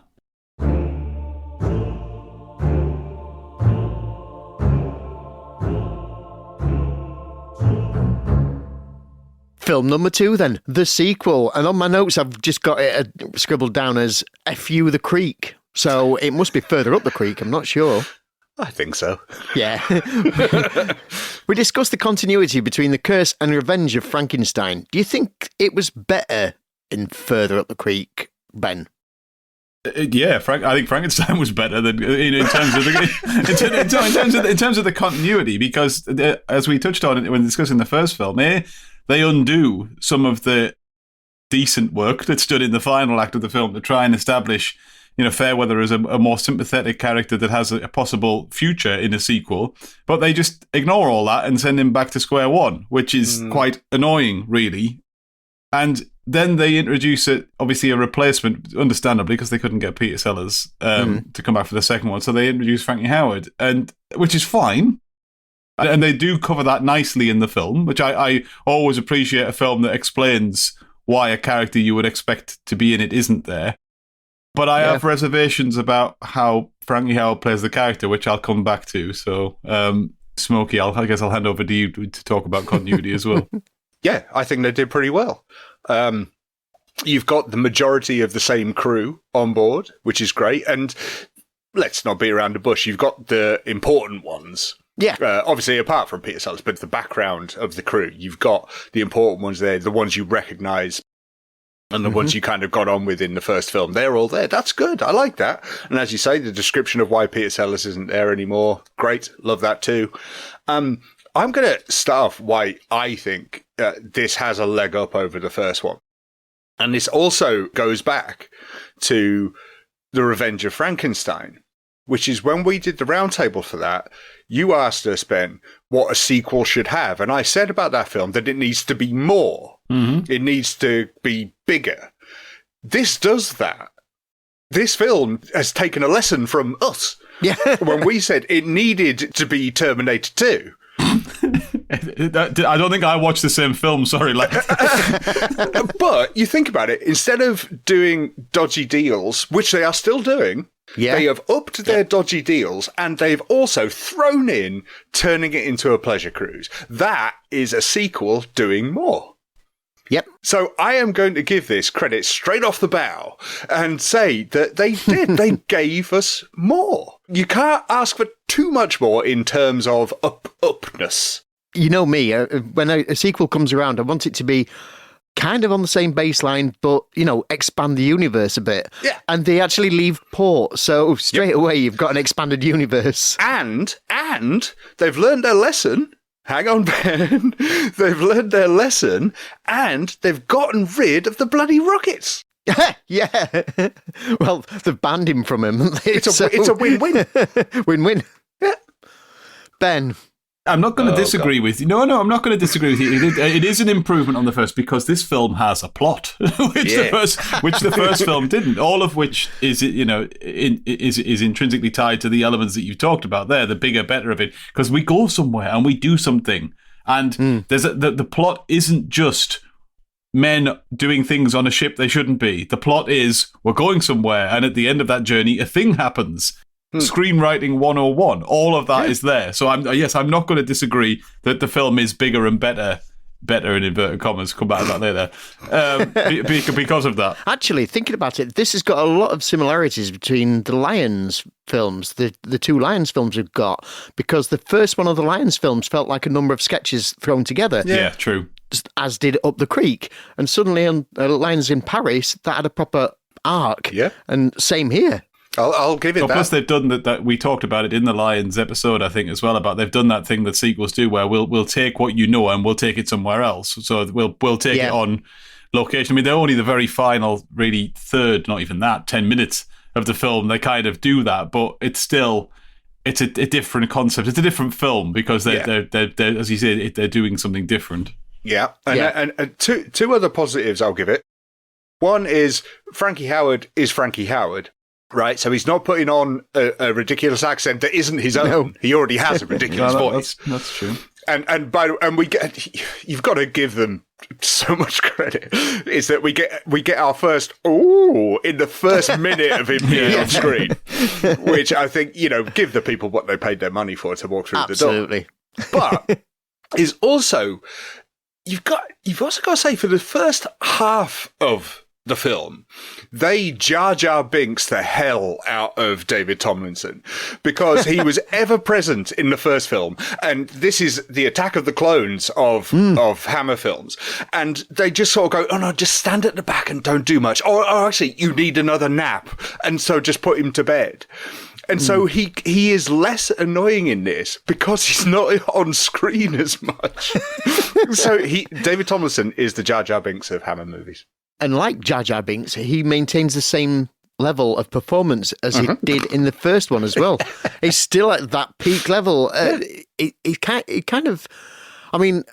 Film number 2 then, the sequel. And on my notes I've just got it scribbled down as F.U. the Creek. So it must be further up the creek, I'm not sure. I think so. Yeah. We discussed the continuity between The Curse and Revenge of Frankenstein. Do you think it was better in Further Up the Creek, Ben? Yeah, I think Frankenstein was better than in terms of the in terms of the continuity, because as we touched on when discussing the first film, they undo some of the decent work that's done in the final act of the film to try and establish Fairweather as a more sympathetic character that has a possible future in a sequel, but they just ignore all that and send him back to square one, which is quite annoying, really. And then they introduce obviously a replacement, understandably, because they couldn't get Peter Sellers to come back for the second one. So they introduced Frankie Howerd, which is fine. And they do cover that nicely in the film, which I always appreciate a film that explains why a character you would expect to be in it isn't there. But I have reservations about how Frankie Howerd plays the character, which I'll come back to. So, Smokey, I guess I'll hand over to you to talk about continuity as well. Yeah, I think they did pretty well. You've got the majority of the same crew on board, which is great. And let's not beat around the bush. You've got the important ones. Yeah. Obviously, apart from Peter Sellers, but the background of the crew, you've got the important ones there, the ones you recognise, and the ones you kind of got on with in the first film. They're all there. That's good. I like that. And as you say, the description of why Peter Sellers isn't there anymore, great. Love that too. I'm going to start off why I think this has a leg up over the first one. And this also goes back to The Revenge of Frankenstein, which is when we did the roundtable for that, you asked us, Ben, what a sequel should have. And I said about that film that it needs to be more. It needs to be bigger. This does that. This film has taken a lesson from us. Yeah. When we said it needed to be Terminator 2. I don't think I watched the same film, sorry. But you think about it, instead of doing dodgy deals, which they are still doing, they have upped their dodgy deals, and they've also thrown in turning it into a pleasure cruise. That is a sequel doing more. Yep. So I am going to give this credit straight off the bow and say that they did. They gave us more. You can't ask for too much more in terms of upness. You know me, when a sequel comes around, I want it to be kind of on the same baseline, but, expand the universe a bit. Yeah. And they actually leave port. So straight away, you've got an expanded universe. And they've learned their lesson. Hang on, Ben. They've learned their lesson, and they've gotten rid of the bloody rockets. Yeah. Well, they've banned him from him. It's a win-win. Win-win. Yeah. Ben. I'm not going to disagree with you. No, I'm not going to disagree with you. It is an improvement on the first because this film has a plot, which the first film didn't. All of which is intrinsically tied to the elements that you talked about there, the bigger, better of it. Because we go somewhere and we do something, and the plot isn't just men doing things on a ship they shouldn't be. The plot is we're going somewhere, and at the end of that journey, a thing happens. Screenwriting 101, all of that is there. So I'm not going to disagree that the film is bigger and better in inverted commas, come back to that later, because of that. Actually, thinking about it, this has got a lot of similarities between the Lions films, the two Lions films we've got, because the first one of the Lions films felt like a number of sketches thrown together. Yeah, true. As did Up the Creek. And suddenly on Lions in Paris, that had a proper arc. Yeah. And same here. I'll give it that. Plus, they've done that. We talked about it in the Lions episode, I think, as well. About they've done that thing that sequels do, where we'll take what you know and we'll take it somewhere else. So we'll take it on location. I mean, they're only the very final, really third, not even that, 10 minutes of the film. They kind of do that, but it's a different concept. It's a different film because they're as you said, they're doing something different. Yeah, and two other positives I'll give it. One is Frankie Howerd is Frankie Howerd. Right, so he's not putting on a ridiculous accent that isn't his own. No. He already has a ridiculous voice. That's true. And you've got to give them so much credit. Is that we get our first in the first minute of him being on screen, which I think give the people what they paid their money for to walk through the door. Absolutely, but is also you've also got to say for the first half of the film, they Jar Jar Binks the hell out of David Tomlinson because he was ever present in the first film, and this is the Attack of the Clones of Hammer films, and they just sort of go, oh no, just stand at the back and don't do much, or actually you need another nap, and so just put him to bed. And so he is less annoying in this because he's not on screen as much. So David Tomlinson is the Jar Jar Binks of Hammer movies. And like Jar Jar Binks, he maintains the same level of performance as he did in the first one as well. He's still at that peak level. It kind of, I mean,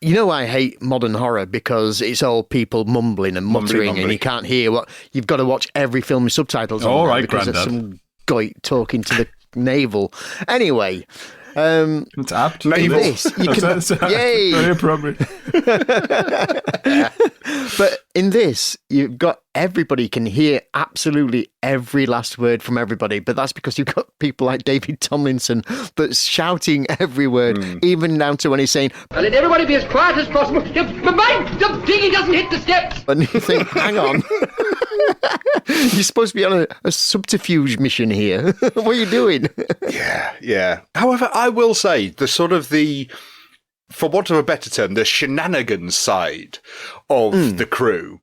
you know, I hate modern horror because it's all people mumbling and muttering, and you can't hear what you've got to watch every film with subtitles. All right, because Grandad. there's some guy talking to the naval. Anyway. It's apt. This, you can, yay! Very appropriate. But in this, you've got everybody can hear absolutely every last word from everybody. But that's because you've got people like David Tomlinson that's shouting every word, even down to when he's saying, Let everybody be as quiet as possible. But mind, the dinghy doesn't hit the steps. and you think, hang on. You're supposed to be on a subterfuge mission here. What are you doing? Yeah. However, I will say for want of a better term, the shenanigans side of the crew,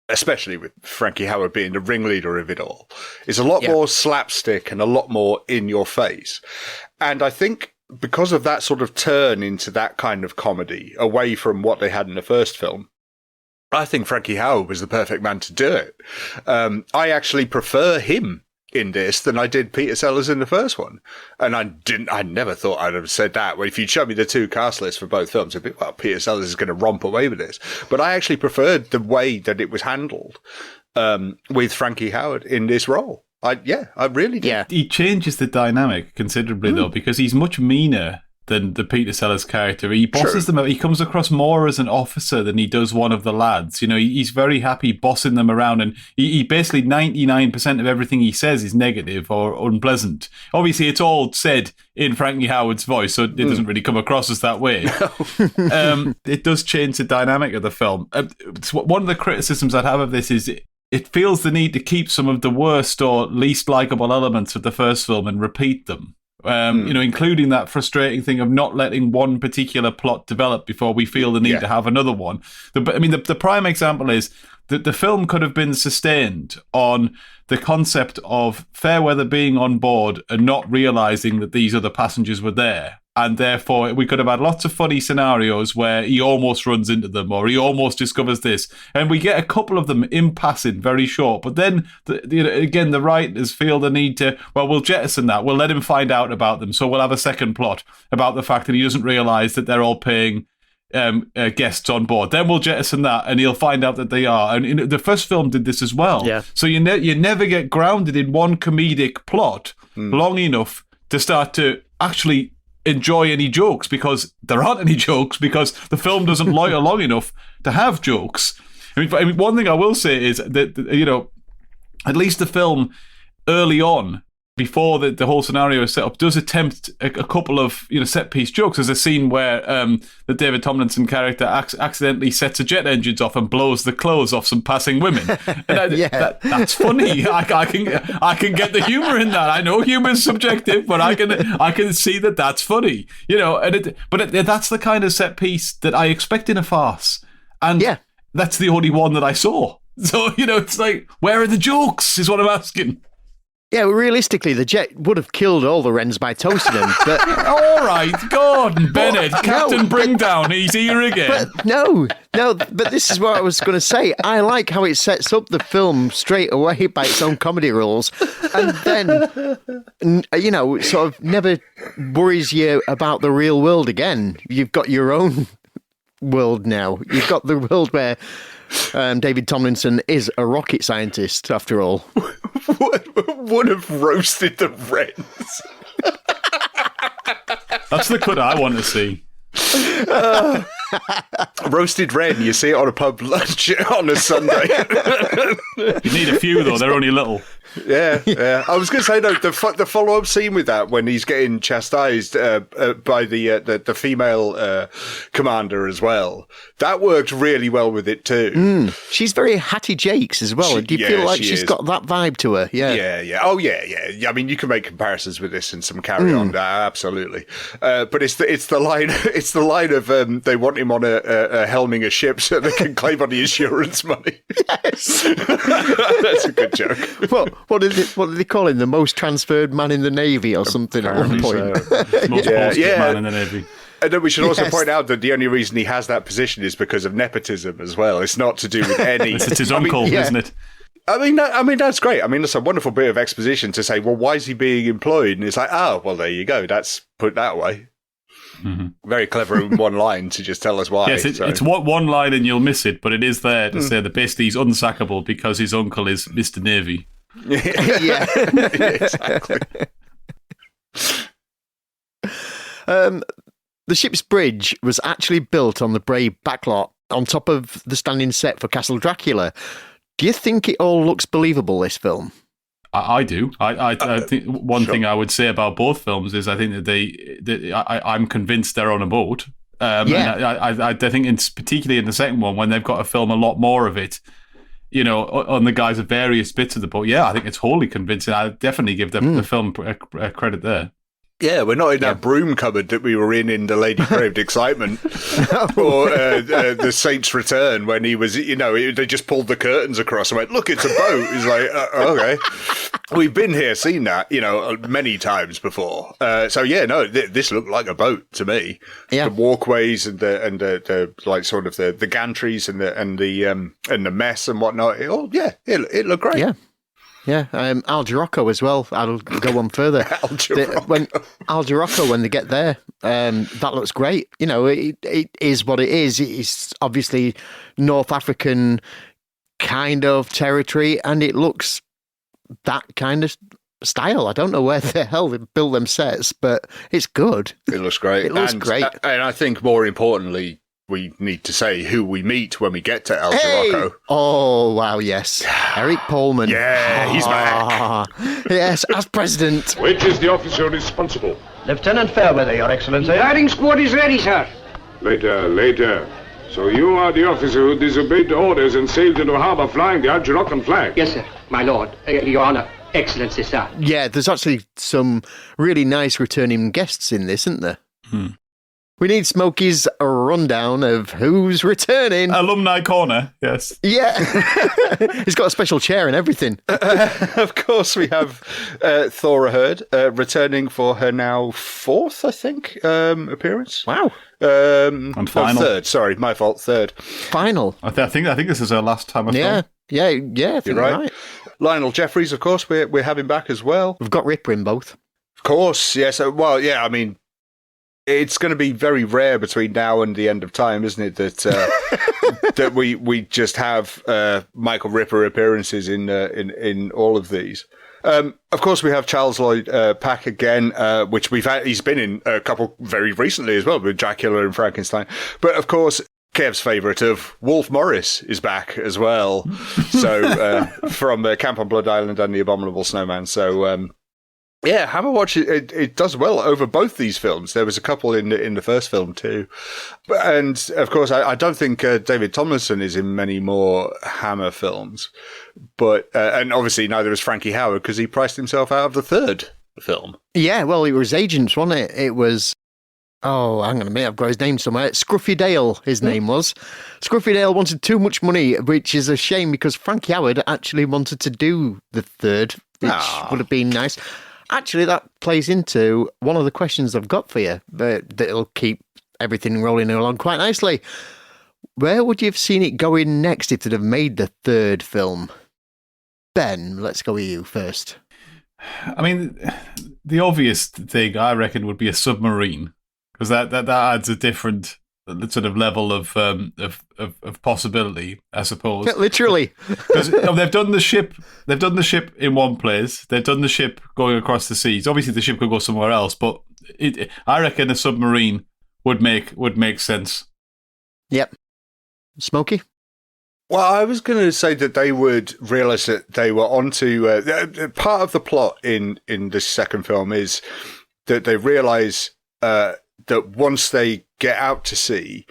especially with Frankie Howerd being the ringleader of it all, is a lot more slapstick and a lot more in your face. And I think because of that sort of turn into that kind of comedy away from what they had in the first film, I think Frankie Howerd was the perfect man to do it. I actually prefer him in this than I did Peter Sellers in the first one. And I never thought I'd have said that. Well, if you'd show me the two cast lists for both films, I'd be, well, Peter Sellers is going to romp away with this. But I actually preferred the way that it was handled with Frankie Howerd in this role. I really did. Yeah. He changes the dynamic considerably, though, because he's much meaner than the Peter Sellers character. He bosses them out. He comes across more as an officer than he does one of the lads. You know, he's very happy bossing them around, and he basically 99% of everything he says is negative or unpleasant. Obviously, it's all said in Frankie Howard's voice, so it doesn't really come across as that way. It does change the dynamic of the film. One of the criticisms I'd have of this is it feels the need to keep some of the worst or least likable elements of the first film and repeat them. You know, including that frustrating thing of not letting one particular plot develop before we feel the need to have another one. The prime example is that the film could have been sustained on the concept of Fairweather being on board and not realising that these other passengers were there. And therefore, we could have had lots of funny scenarios where he almost runs into them or he almost discovers this. And we get a couple of them in passing, very short. But then, again, the writers feel the need to, well, we'll jettison that. We'll let him find out about them. So we'll have a second plot about the fact that he doesn't realise that they're all paying guests on board. Then we'll jettison that and he'll find out that they are. And the first film did this as well. Yeah. So you never get grounded in one comedic plot long enough to start to actually enjoy any jokes, because there aren't any jokes, because the film doesn't loiter long enough to have jokes. I mean, one thing I will say is that, you know, at least the film early on, before the whole scenario is set up, does attempt a couple of, you know, set-piece jokes. There's a scene where the David Tomlinson character accidentally sets a jet engines off and blows the clothes off some passing women. And that's funny. I can get the humour in that. I know humour's subjective, but I can see that that's funny. You know, that's the kind of set-piece that I expect in a farce. And that's the only one that I saw. So, you know, it's like, where are the jokes, is what I'm asking. Yeah, realistically, the jet would have killed all the Wrens by toasting them. But all right, Gordon Bennett, Captain Bringdown, he's here again. But but this is what I was going to say. I like how it sets up the film straight away by its own comedy rules, and then, you know, sort of never worries you about the real world again. You've got your own world now. You've got the world where David Tomlinson is a rocket scientist, after all. Would have roasted the Wrens. That's the cut I want to see. Roasted wren, you see it on a pub lunch on a Sunday. You need a few, though. They're only little. Yeah. I was going to say, though, the follow-up scene with that, when he's getting chastised by the female commander as well, that worked really well with it too. She's very Hattie Jakes as well. Do you feel like she's got that vibe to her? Yeah. Oh, yeah. I mean, you can make comparisons with this and some carry on. Absolutely. But it's the line of they want him on a helming a ship so they can claim on the insurance money. Yes. That's a good joke. Well, what did they call him? The most transferred man in the Navy or something at one point. Most posted man in the Navy. And then we should also point out that the only reason he has that position is because of nepotism as well. It's not to do with any... It's his uncle, isn't it? I mean, that's great. I mean, that's a wonderful bit of exposition to say, well, why is he being employed? And it's like, oh, well, there you go. That's put that way. Mm-hmm. Very clever in one line to just tell us why. Yes, it's one line and you'll miss it, but it is there to say that basically he's unsackable because his uncle is Mr. Navy. Yeah. Exactly. The ship's bridge was actually built on the Bray backlot on top of the standing set for Castle Dracula. Do you think it all looks believable, this film? I do. I think one thing I would say about both films is I think that I'm convinced they're on a boat. And I think particularly in the second one, when they've got to film a lot more of it, you know, on the guys of various bits of the boat. Yeah, I think it's wholly convincing. I definitely give the film a credit there. Yeah, we're not in that broom cupboard that we were in The Lady Craved Excitement or The Saint's Return when he was, you know, they just pulled the curtains across and went, look, it's a boat. He's like, okay. We've been here, seen that, you know, many times before. So, yeah, no, this looked like a boat to me. Yeah. The walkways and the like sort of the gantries and the mess and whatnot. It looked great. Yeah. Yeah, Al Jarocco as well. I'll go on further. Al Jarocco, when they get there, that looks great. You know, it is what it is. It's obviously North African kind of territory, and it looks that kind of style. I don't know where the hell they built them sets, but it's good. It looks great. And I think more importantly, we need to say who we meet when we get to El Jarocco. Oh, wow, yes. Eric Pullman. Yeah, he's back. Yes, as president. Which is the officer responsible? Lieutenant Fairweather, Your Excellency. Riding squad is ready, sir. Later. So you are the officer who disobeyed the orders and sailed into harbour flying the Al Jaroccan flag? Yes, sir. My lord. Your Honour. Excellency, sir. Yeah, there's actually some really nice returning guests in this, isn't there? We need Smokey's rundown of who's returning. Alumni corner, yes. Yeah. He's got a special chair and everything. Of course, we have Thora Hird returning for her now fourth, I think, appearance. Wow. And final. Third, sorry, my fault, third. Final. I think this is her last time I film. Yeah, I think you're right. Lionel Jeffries, of course, we're having back as well. We've got Ripper in both. Of course, yes. Well, yeah, I mean, it's going to be very rare between now and the end of time, isn't it? That that we just have Michael Ripper appearances in all of these. Of course, we have Charles Lloyd Pack again, which he's been in a couple very recently as well, with Dracula and Frankenstein. But of course, Kev's favourite of Wolfe Morris is back as well. So from Camp on Blood Island and The Abominable Snowman. So. Yeah, have a watch. It does well over both these films. There was a couple in the first film too, and of course, I don't think David Tomlinson is in many more Hammer films. But and obviously neither is Frankie Howerd because he priced himself out of the third film. Yeah, well, it was Agents, wasn't it? It was. Oh, hang on a minute, I've got his name somewhere. Scruffy Dale, his name was. Scruffy Dale wanted too much money, which is a shame because Frankie Howerd actually wanted to do the third, which would have been nice. Actually, that plays into one of the questions I've got for you that'll keep everything rolling along quite nicely. Where would you have seen it going next if they'd have made the third film? Ben, let's go with you first. I mean, the obvious thing, I reckon, would be a submarine, because that adds a different sort of level of possibility, I suppose. Literally, because they've done the ship in one place. They've done the ship going across the seas. Obviously, the ship could go somewhere else, but I reckon a submarine would make sense. Yep. Smokey. Well, I was going to say that they would realise that they were onto part of the plot in this second film is that they realise that once they get out to sea,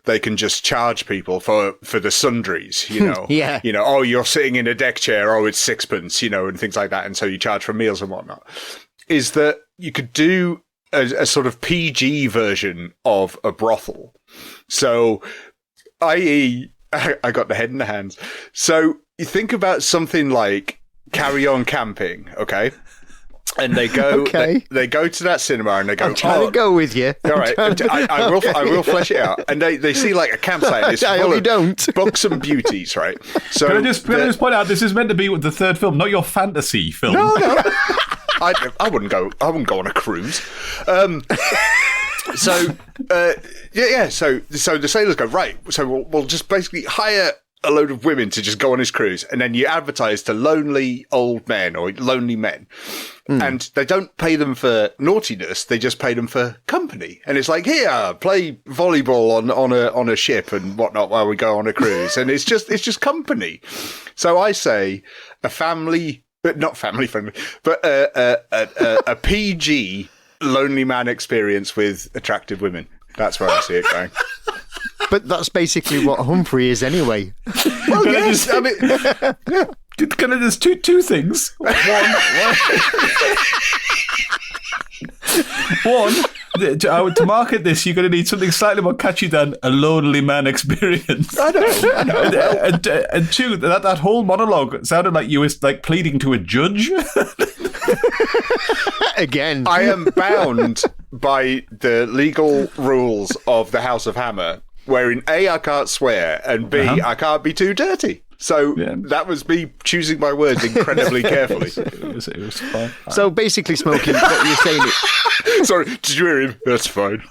they can just charge people for the sundries, you know. Yeah. You know, oh, you're sitting in a deck chair, oh, it's sixpence, you know, and things like that, and so you charge for meals and whatnot. Is that you could do a sort of PG version of a brothel. So, i.e., I got the head in the hands. So you think about something like Carry On Camping, okay? And they go, Okay. they go to that cinema and they go, I'm trying to go with you. All right, I will flesh it out. And they see like a campsite. And it's I full hope you of don't. buxom beauties, right? So Can I just point out this is meant to be the third film, not your fantasy film. No. I wouldn't go on a cruise. So the sailors go, right, so we'll just basically hire a load of women to just go on this cruise, and then you advertise to lonely old men or lonely men. And they don't pay them for naughtiness, they just pay them for company. And it's like, here, play volleyball on a ship and whatnot while we go on a cruise. And it's just company. So I say a family, but not family friendly, but a PG lonely man experience with attractive women. That's where I see it going. But that's basically what Humphrey is anyway. Well, yes, I mean, Can I just two things? One, to market this, you're going to need something slightly more catchy than a lonely man experience. I know. And two, that whole monologue sounded like you were like pleading to a judge. Again. I am bound by the legal rules of the House of Hammer, wherein A, I can't swear, and B, I can't be too dirty. So that was me choosing my words incredibly carefully. It was fine. So basically, Smokey, what you're saying is... Sorry, did you hear him? That's fine.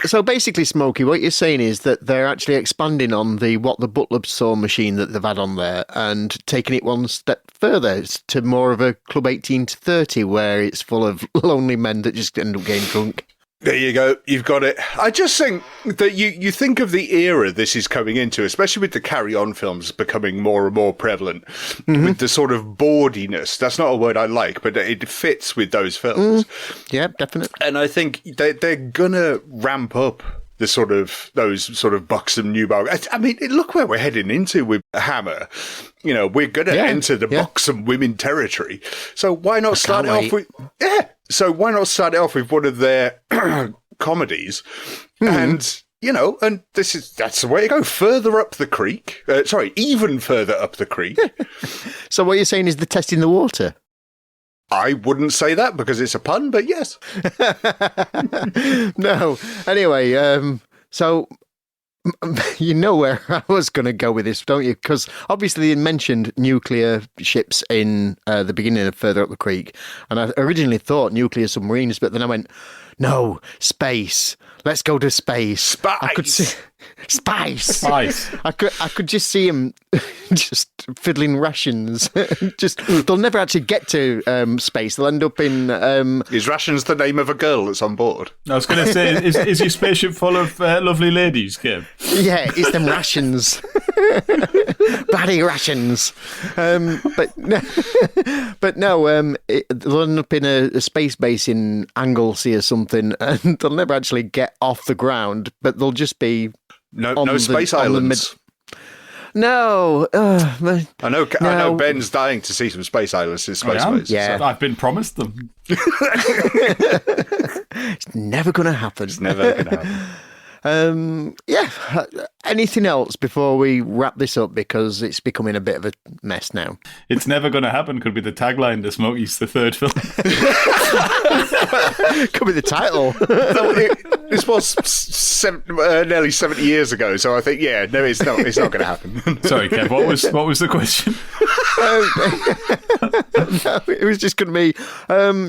So basically, Smokey, what you're saying is that they're actually expanding on the butler saw machine that they've had on there and taking it one step further to more of a Club 18 to 30, where it's full of lonely men that just end up getting drunk. There you go. You've got it. I just think that you think of the era this is coming into, especially with the carry-on films becoming more and more prevalent, with the sort of bawdiness. That's not a word I like, but it fits with those films. Yeah, definitely. And I think they're going to ramp up those sort of buxom newborn. I mean, look where we're heading into with Hammer. You know, we're going to enter the buxom women territory. So why not start it off with... Yeah. So why not start it off with one of their comedies? And, you know, and that's the way to go. Further up the creek. Even further up the creek. So what you're saying is they're testing the water? I wouldn't say that because it's a pun, but yes. No. Anyway, so you know where I was going to go with this, don't you? Because obviously you mentioned nuclear ships in the beginning of Further Up the Creek, and I originally thought nuclear submarines, but then I went, no, space. Let's go to space. Spice. I could see spice. Spice. I could just see him just fiddling rations. They'll never actually get to space. They'll end up in. Is rations the name of a girl that's on board? I was going to say, is your spaceship full of lovely ladies, Kim? Yeah, it's them rations. Bloody rations. But no, they'll end up in a space base in Anglesey or something, and they'll never actually get off the ground, but they'll just be no space islands. No, I know Ben's dying to see some space islands in space base. Yeah, so I've been promised them. It's never going to happen. It's never going to happen. Yeah. Anything else before we wrap this up, because it's becoming a bit of a mess now? It's never going to happen could be the tagline to Smokey's the third film. Could be the title. This was nearly 70 years ago, so I think it's not going to happen. Sorry, Kev. What was the question? No, it was just going to be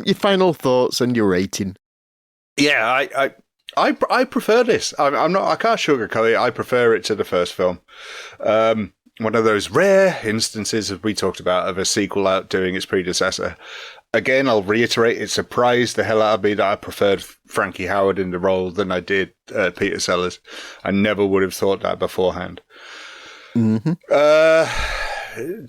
your final thoughts and your rating. Yeah, I prefer this. I can't sugarcoat it. I prefer it to the first film. One of those rare instances, as we talked about, of a sequel outdoing its predecessor. Again, I'll reiterate, it surprised the hell out of me that I preferred Frankie Howerd in the role than I did Peter Sellers. I never would have thought that beforehand.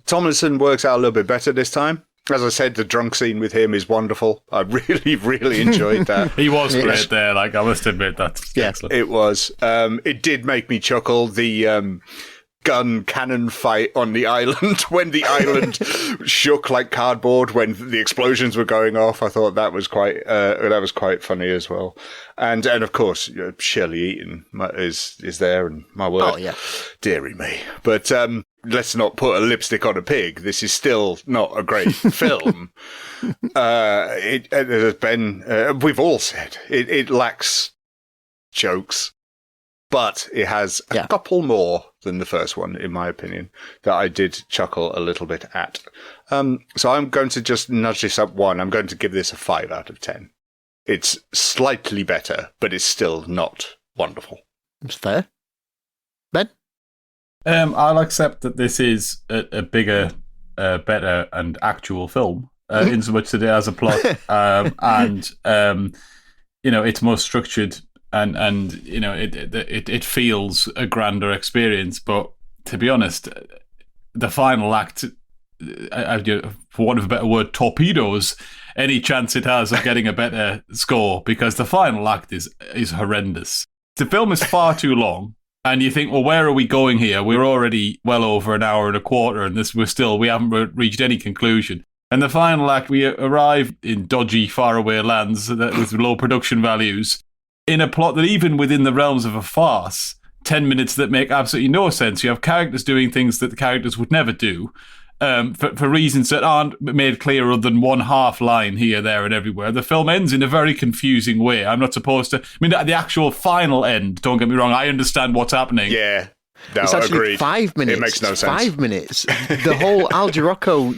Tomlinson works out a little bit better this time. As I said, the drunk scene with him is wonderful. I really, really enjoyed that. He was great there. Like, I must admit that's excellent. It was. It did make me chuckle. The gun cannon fight on the island when the island shook like cardboard when the explosions were going off. I thought that was quite funny as well. And of course, Shirley Eaton is there, and my word, dearie me. But let's not put a lipstick on a pig. This is still not a great film. It has been, we've all said, it lacks jokes, but it has a couple more than the first one, in my opinion, that I did chuckle a little bit at. So I'm going to just nudge this up one. I'm going to give this a 5 out of 10. It's slightly better, but it's still not wonderful. It's fair. Ben? I'll accept that this is a bigger, better, and actual film, in so much that it has a plot, and it's more structured, and it feels a grander experience. But to be honest, the final act, for want of a better word, torpedoes any chance it has of getting a better score, because the final act is horrendous. The film is far too long. And you think, well, where are we going here? We're already well over an hour and a quarter, and we haven't reached any conclusion. And the final act, we arrive in dodgy, faraway lands with low production values, in a plot that even within the realms of a farce, 10 minutes that make absolutely no sense. You have characters doing things that the characters would never do, for reasons that aren't made clear other than one half line here, there, and everywhere. The film ends in a very confusing way. I'm not supposed to... I mean, the actual final end, don't get me wrong, I understand what's happening. Yeah. No, it's actually agreed. 5 minutes. It makes no sense. 5 minutes. The whole Al Jarocco,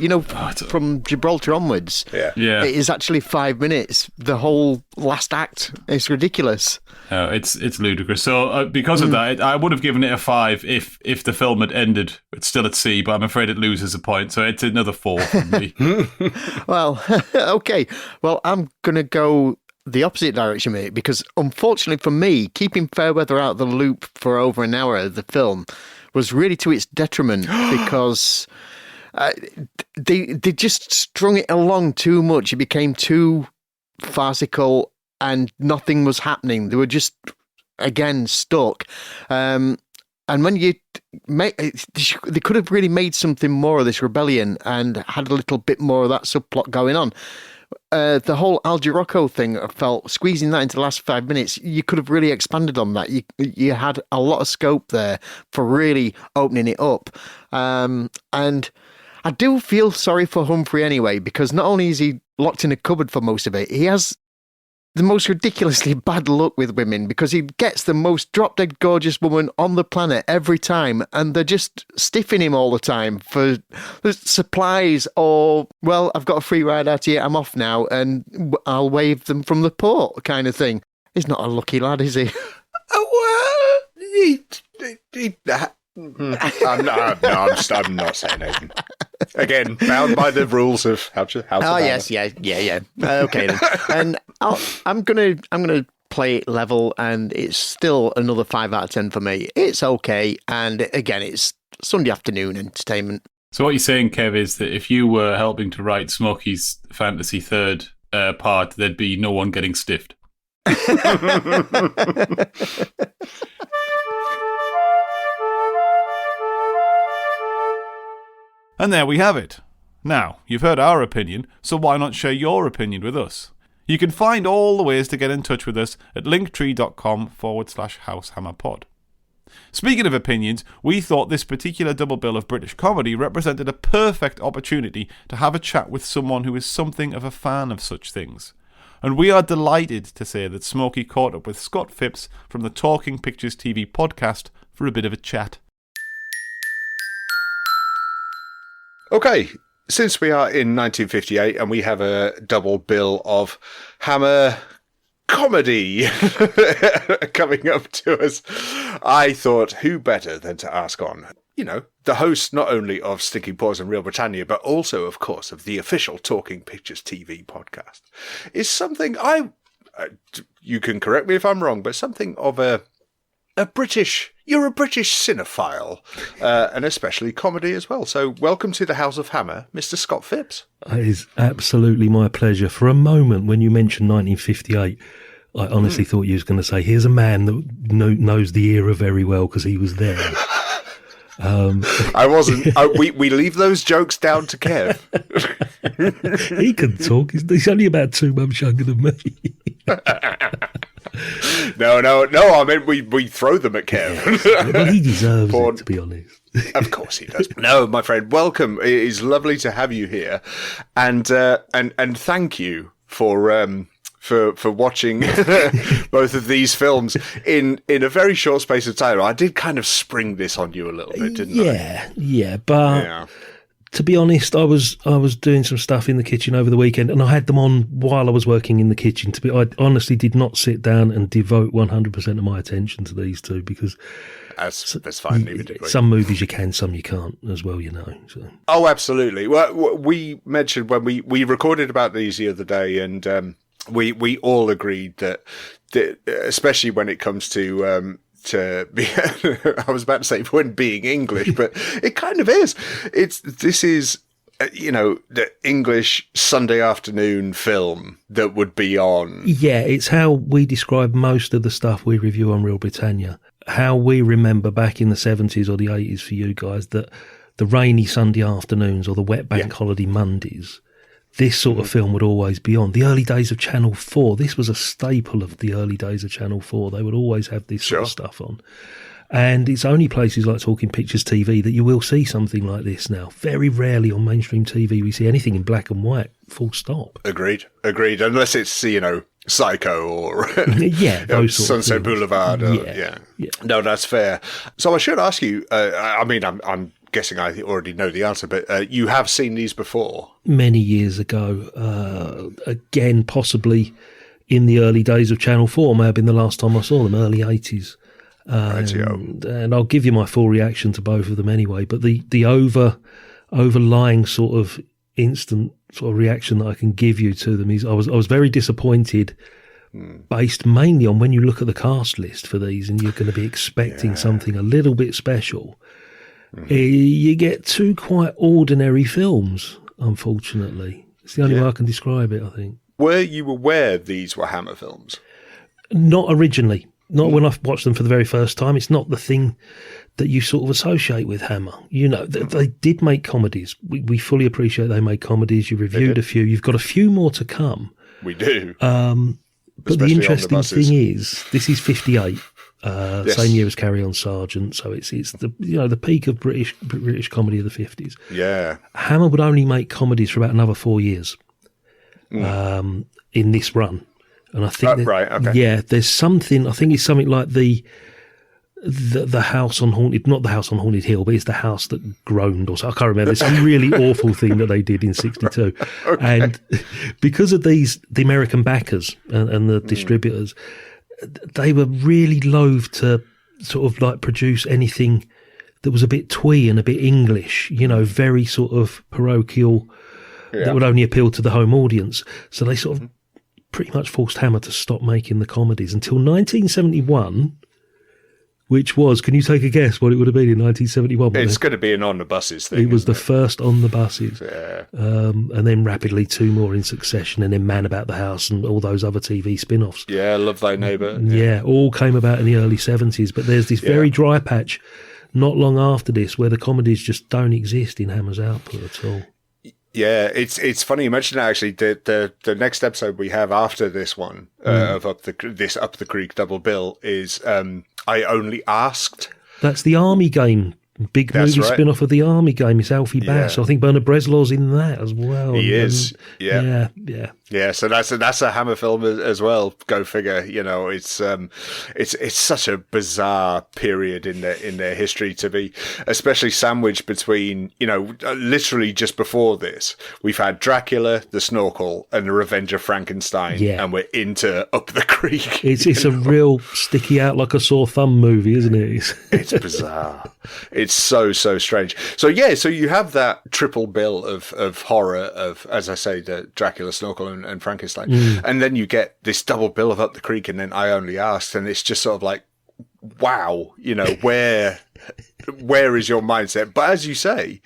from Gibraltar onwards, yeah, it is actually 5 minutes. The whole last act. It's ridiculous. It's ludicrous. So because of that, I would have given it a 5 if the film had ended. It's still at sea, but I'm afraid it loses a point. So it's another 4 for me. Well, okay. Well, I'm going to go the opposite direction, mate, because unfortunately for me, keeping Fairweather out of the loop for over an hour of the film was really to its detriment, because they just strung it along too much. It became too farcical and nothing was happening. They were just, again, stuck. And when you they could have really made something more of this rebellion and had a little bit more of that subplot going on. The whole Al Jarocco thing, I felt, squeezing that into the last 5 minutes, you could have really expanded on that. You had a lot of scope there for really opening it up. And I do feel sorry for Humphrey anyway, because not only is he locked in a cupboard for most of it, he has the most ridiculously bad luck with women, because he gets the most drop-dead gorgeous woman on the planet every time, and they're just stiffing him all the time for supplies, or, well, I've got a free ride out here, I'm off now, and I'll wave them from the port kind of thing. He's not a lucky lad, is he? I'm not saying anything. Again, bound by the rules of how to. Oh yes, yeah. Okay then. And I'm gonna play it level, and it's still another 5 out of 10 for me. It's okay, and again, it's Sunday afternoon entertainment. So what you're saying, Kev, is that if you were helping to write Smokey's fantasy third part, there'd be no one getting stiffed. And there we have it. Now, you've heard our opinion, so why not share your opinion with us? You can find all the ways to get in touch with us at linktree.com/househammerpod. Speaking of opinions, we thought this particular double bill of British comedy represented a perfect opportunity to have a chat with someone who is something of a fan of such things. And we are delighted to say that Smokey caught up with Scott Phipps from the Talking Pictures TV podcast for a bit of a chat. Okay, since we are in 1958 and we have a double bill of Hammer comedy coming up to us, I thought who better than to ask on, the host not only of Stinking Paws and Real Britannia, but also, of course, of the official Talking Pictures TV podcast, is something you can correct me if I'm wrong, but something of you're a British cinephile, and especially comedy as well. So welcome to the House of Hammer, Mr. Scott Phipps. It is absolutely my pleasure. For a moment, when you mentioned 1958, I honestly thought you was going to say, here's a man that knows the era very well because he was there. I wasn't. We leave those jokes down to Kev. He can talk. He's only about 2 months younger than me. No. I mean, we throw them at Kev. Well, he deserves it, to be honest. Of course he does. No, my friend, welcome. It is lovely to have you here, and thank you for watching both of these films in a very short space of time. I did kind of spring this on you a little bit, didn't I? Yeah, but to be honest, I was doing some stuff in the kitchen over the weekend, and I had them on while I was working in the kitchen. I honestly did not sit down and devote 100% of my attention to these two, because that's fine. Some movies you can, some you can't, as well. So. Oh, absolutely. Well, we mentioned when we recorded about these the other day, and we all agreed that especially when it comes to be, I was about to say when being English, but it kind of is. This is the English Sunday afternoon film that would be on. Yeah, it's how we describe most of the stuff we review on Real Britannia. How we remember back in the 70s or the 80s for you guys, that the rainy Sunday afternoons or the wet bank holiday Mondays, this sort of film would always be on. The early days of Channel 4, this was a staple of the early days of Channel 4. They would always have this sort of stuff on. And it's only places like Talking Pictures TV that you will see something like this now. Very rarely on mainstream TV we see anything in black and white, full stop. Agreed. Unless it's, Psycho or Sunset Boulevard. Yeah. No, that's fair. So I should ask you, I'm guessing I already know the answer, but you have seen these before? Many years ago. Again, possibly in the early days of Channel 4, may have been the last time I saw them, early 80s. And I'll give you my full reaction to both of them anyway, but the overlying sort of instant sort of reaction that I can give you to them is I was very disappointed, based mainly on when you look at the cast list for these and you're going to be expecting something a little bit special. You get two quite ordinary films, unfortunately. It's the only way I can describe it, I think. Were you aware these were Hammer films? Not originally. Not when I watched them for the very first time. It's not the thing that you sort of associate with Hammer. They did make comedies. We fully appreciate they made comedies. You reviewed a few. You've got a few more to come. We do. But the interesting thing is, this is 58. Same year as Carry On Sergeant, so it's the peak of British comedy of the 50s. Yeah, Hammer would only make comedies for about another 4 years in this run, and I think there's something. I think it's something like the House on Haunted, not the House on Haunted Hill, but it's the House that Groaned, or so I can't remember. It's some really awful thing that they did in '62, and because of the American backers and the distributors, they were really loath to sort of like produce anything that was a bit twee and a bit English, very sort of parochial, that would only appeal to the home audience. So they sort of pretty much forced Hammer to stop making the comedies until 1971, which was, can you take a guess what it would have been in 1971? It's going to be an On the Buses thing. It was the first On the Buses. Yeah. And then rapidly two more in succession, and then Man About the House and all those other TV spin-offs. Yeah, Love Thy Neighbour. Yeah, all came about in the early 70s. But there's this very dry patch not long after this where the comedies just don't exist in Hammer's output at all. Yeah, it's funny you mentioned that, actually. The next episode we have after this one of Up the Creek Double Bill is I Only Asked. That's the Army Game. Big movie spin-off of the Army Game. It's Alfie Bass. I think Bernard Breslau's in that as well. He is. Yeah. Yeah, so that's a Hammer film as well. Go figure. It's such a bizarre period in their history to be, especially sandwiched between, literally just before this, we've had Dracula, The Snorkel, and The Revenge of Frankenstein, and we're into Up the Creek. It's a real sticky out like a sore thumb movie, isn't it? It's bizarre. It's so strange. So you have that triple bill of horror of, as I say, the Dracula, Snorkel, and Frankenstein, and then you get this double bill of Up the Creek, and then I Only Asked, and it's just sort of like, wow, where is your mindset? But as you say,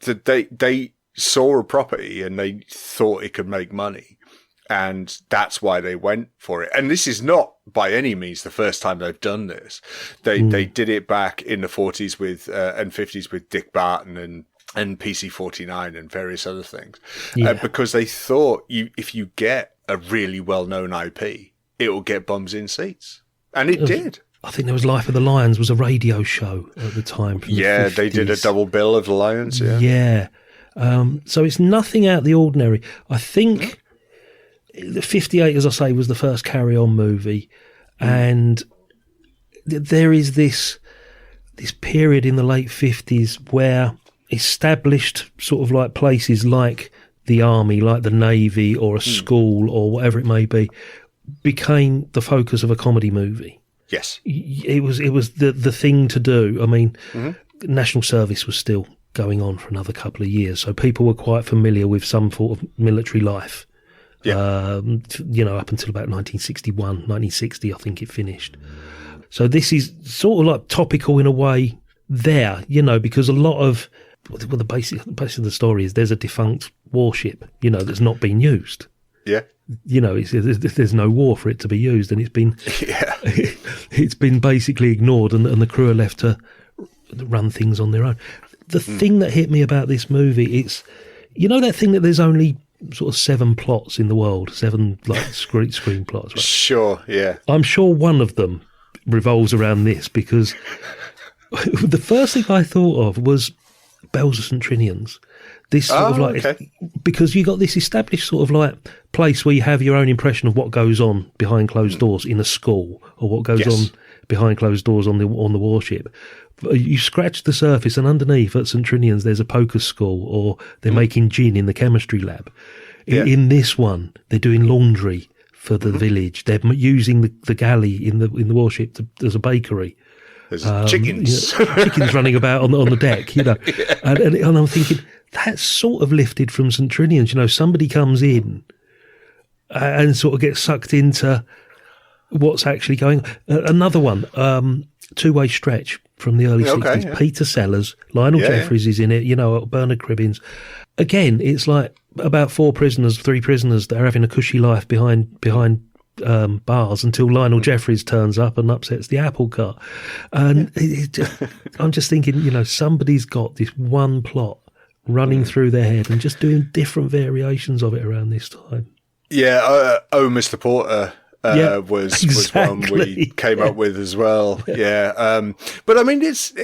that they saw a property and they thought it could make money, and that's why they went for it. And this is not by any means the first time they've done this. They did it back in the 40s with and 50s with Dick Barton and PC-49 and various other things, because they thought if you get a really well-known IP, it will get bums in seats. And it did. I think there was Life of the Lions was a radio show at the time. Yeah, they did a double bill of the Lions. Yeah. So it's nothing out of the ordinary. I think 58, as I say, was the first Carry On movie, and there is this period in the late 50s where established sort of like places like the army, like the navy, or a school, or whatever it may be, became the focus of a comedy movie. Yes, it was the thing to do. I mean, national service was still going on for another couple of years, so people were quite familiar with some sort of military life. Yeah. Up until about 1961, 1960, I think it finished. So this is sort of like topical in a way there, because a lot of the basic of the story is there's a defunct warship, that's not been used. Yeah. There's no war for it to be used, and it's been it's been basically ignored, and the crew are left to run things on their own. The thing that hit me about this movie, it's that thing that there's only sort of 7 plots in the world, 7 like screen plots. Right? Sure, yeah. I'm sure one of them revolves around this, because the first thing I thought of was Bells of St. Trinian's. This sort of like, because you got this established sort of like place where you have your own impression of what goes on behind closed doors in a school, or what goes on behind closed doors on the warship. You scratch the surface, and underneath at St. Trinian's there's a poker school, or they're making gin in the chemistry lab. In this one, they're doing laundry for the village. They're using the galley in the warship as a bakery. There's chickens. Chickens running about on the deck, And I'm thinking, that's sort of lifted from St. Trinian's. Somebody comes in and sort of gets sucked into what's actually going on. Another one, Two-Way Stretch from the early 60s. Yeah. Peter Sellers, Lionel Jeffries is in it, Bernard Cribbins. Again, it's like about 3 prisoners that are having a cushy life behind bars until Lionel Jeffries turns up and upsets the apple cart. And I'm just thinking, somebody's got this one plot running through their head and just doing different variations of it around this time. Yeah, Mr. Porter was one we came up with as well. Yeah. But I mean, if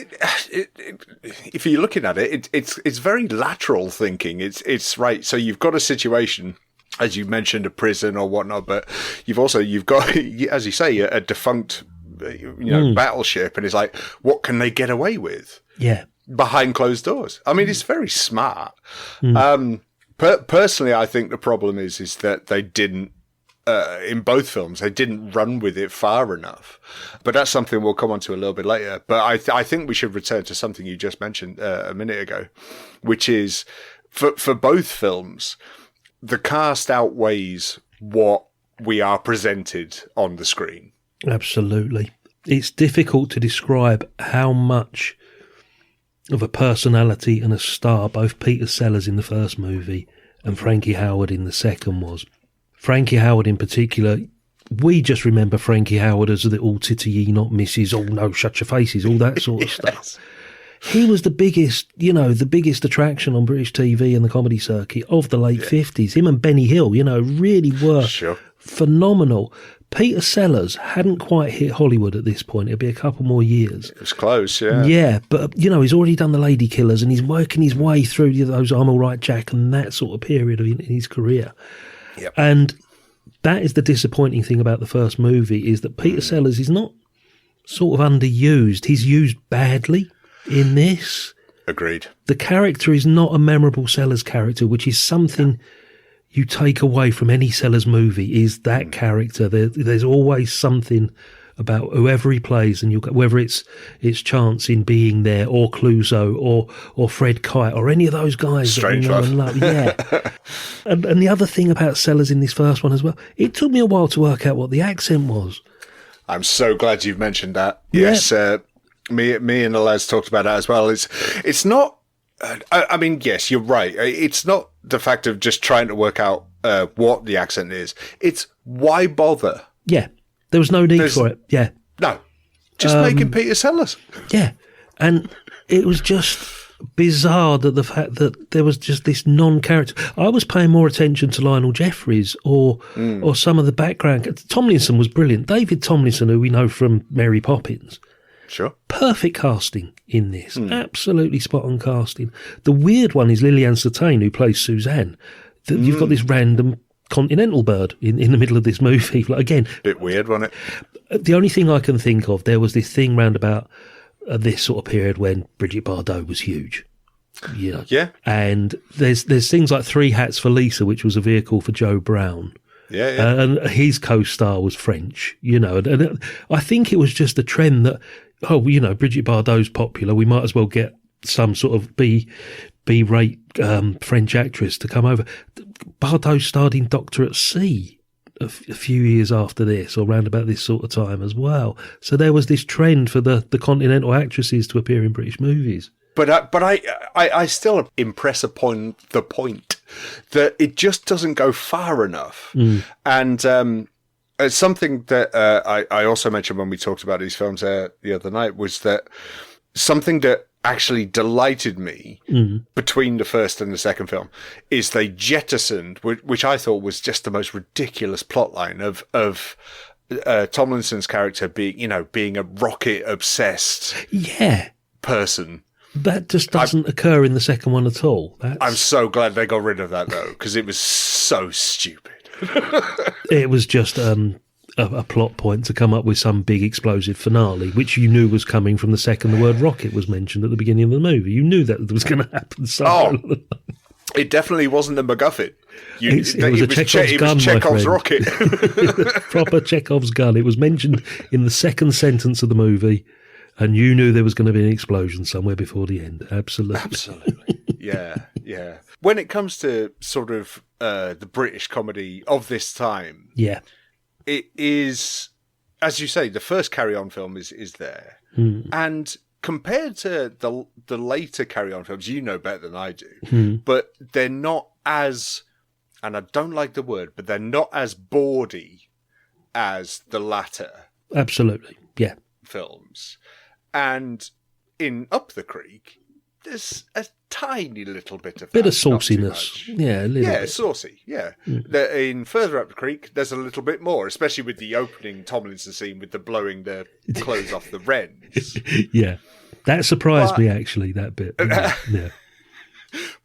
you're looking at it, it's very lateral thinking. It's right. So you've got a situation, as you mentioned, a prison or whatnot, but you've got, as you say, a defunct, battleship, and it's like, what can they get away with? Yeah. Behind closed doors. I mean, it's very smart. Personally, I think the problem is that they didn't, in both films, they didn't run with it far enough. But that's something we'll come on to a little bit later. But I think we should return to something you just mentioned a minute ago, which is, for both films, the cast outweighs what we are presented on the screen. Absolutely. It's difficult to describe how much of a personality and a star both Peter Sellers in the first movie and Frankie Howerd in the second was. Frankie Howerd in particular, we just remember Frankie Howerd as the all titty ye not misses, oh no, shut your faces, all that sort of stuff. He was the biggest attraction on British TV and the comedy circuit of the late 50s. Him and Benny Hill, really were phenomenal. Peter Sellers hadn't quite hit Hollywood at this point. It'll be a couple more years. It was close, yeah. Yeah, but, he's already done The Lady Killers, and he's working his way through those I'm All Right, Jack, and that sort of period in his career. Yep. And that is the disappointing thing about the first movie, is that Peter Sellers is not sort of underused. He's used badly in this. Agreed. The character is not a memorable Sellers character, which is something you take away from any Sellers movie, is that character. There's always something about whoever he plays, and whether it's Chance in Being There, or Clouseau, or Fred Kite, or any of those guys. Strange that we know and love. Yeah. and the other thing about Sellers in this first one as well, it took me a while to work out what the accent was. I'm so glad you've mentioned that. Yes, me and the lads talked about that as well. It's not. I mean, yes, you're right. It's not the fact of just trying to work out what the accent is. It's why bother? Yeah. There was no need for it. Yeah. No. Just making Peter Sellers. Yeah. And it was just, bizarre that the fact that there was just this non-character. I was paying more attention to Lionel Jeffries or some of the background. Tomlinson was brilliant. David Tomlinson, who we know from Mary Poppins. Sure. Perfect casting in this. Absolutely spot on casting. The weird one is Lillian Sartain, who plays Suzanne. You've got this random continental bird in the middle of this movie. Like, again, bit weird, wasn't it? The only thing I can think of, there was this thing round about this sort of period when Brigitte Bardot was huge. You know? Yeah. And there's things like Three Hats for Lisa, which was a vehicle for Joe Brown. Yeah, yeah. And his co-star was French, you know. And I think it was just a trend that, Brigitte Bardot's popular, we might as well get some sort of B-rate French actress to come over. Bardot starred in Doctor at Sea a few years after this, or round about this sort of time as well. So there was this trend for the continental actresses to appear in British movies. But I still impress upon the point that it just doesn't go far enough. And something that I also mentioned when we talked about these films the other night was that something that actually delighted me between the first and the second film is they jettisoned, which I thought was just the most ridiculous plotline of Tomlinson's character being a rocket obsessed person. That just doesn't occur in the second one at all. I'm so glad they got rid of that though, because it was so stupid. It was just a plot point to come up with some big explosive finale, which you knew was coming from the second the word rocket was mentioned at the beginning of the movie. You knew that was going to happen. It definitely wasn't a MacGuffin. It was Chekhov's gun, Chekhov's rocket. Proper Chekhov's gun. It was mentioned in the second sentence of the movie, and you knew there was going to be an explosion somewhere before the end. Absolutely. Yeah. When it comes to sort of the British comedy of this time, it is, as you say, the first Carry On film is there. And compared to the later Carry On films, you know better than I do, but they're not as, and I don't like the word, but they're not as bawdy as the latter. Absolutely, yeah. Films. And in Up the Creek, there's a tiny little bit of sauciness. Yeah, a little bit. Saucy, yeah. In Further Up the Creek, there's a little bit more, especially with the opening Tomlinson scene with the blowing the clothes off the wrens. Yeah. That surprised me, actually, that bit. Yeah.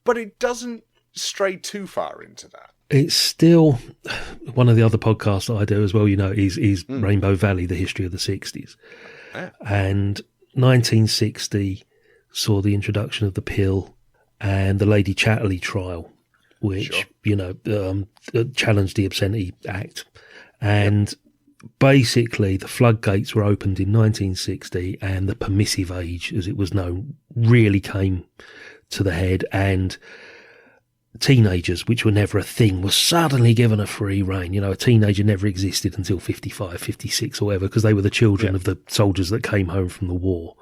But it doesn't stray too far into that. It's still one of the other podcasts that I do as well, is Rainbow Valley, the history of the 60s. Yeah. And 1960 saw the introduction of the pill and the Lady Chatterley trial, which, challenged the Obscenity Act. And basically the floodgates were opened in 1960 and the permissive age, as it was known, really came to the head, and teenagers, which were never a thing, were suddenly given a free rein. A teenager never existed until 55, 56 or whatever, because they were the children of the soldiers that came home from the war.